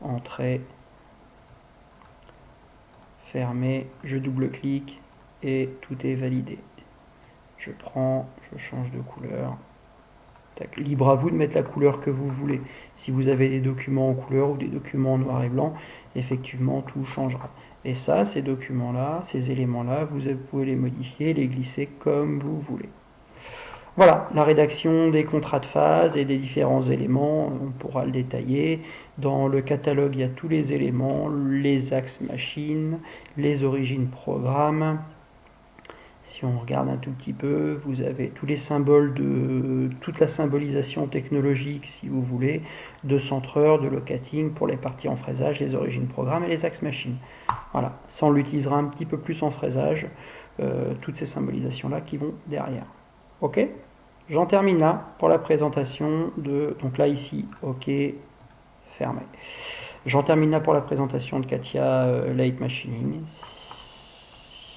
entrée, fermé, je double-clique et tout est validé. Je prends, je change de couleur. Tac. Libre à vous de mettre la couleur que vous voulez. Si vous avez des documents en couleur ou des documents en noir et blanc, effectivement tout changera. Et ça, ces documents-là, ces éléments-là, vous pouvez les modifier, les glisser comme vous voulez. Voilà, la rédaction des contrats de phase et des différents éléments, on pourra le détailler. Dans le catalogue, il y a tous les éléments, les axes machines, les origines programmes. Si on regarde un tout petit peu, vous avez tous les symboles de toute la symbolisation technologique, si vous voulez, de centreur, de locating pour les parties en fraisage, les origines programmes et les axes machines. Voilà, ça on l'utilisera un petit peu plus en fraisage, toutes ces symbolisations-là qui vont derrière. Ok, j'en termine là pour la présentation de... Donc là ici, ok, fermé. J'en termine là pour la présentation de Katia Light Machining.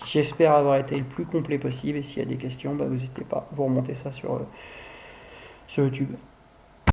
J'espère avoir été le plus complet possible et s'il y a des questions, bah, n'hésitez pas, vous remontez ça sur YouTube.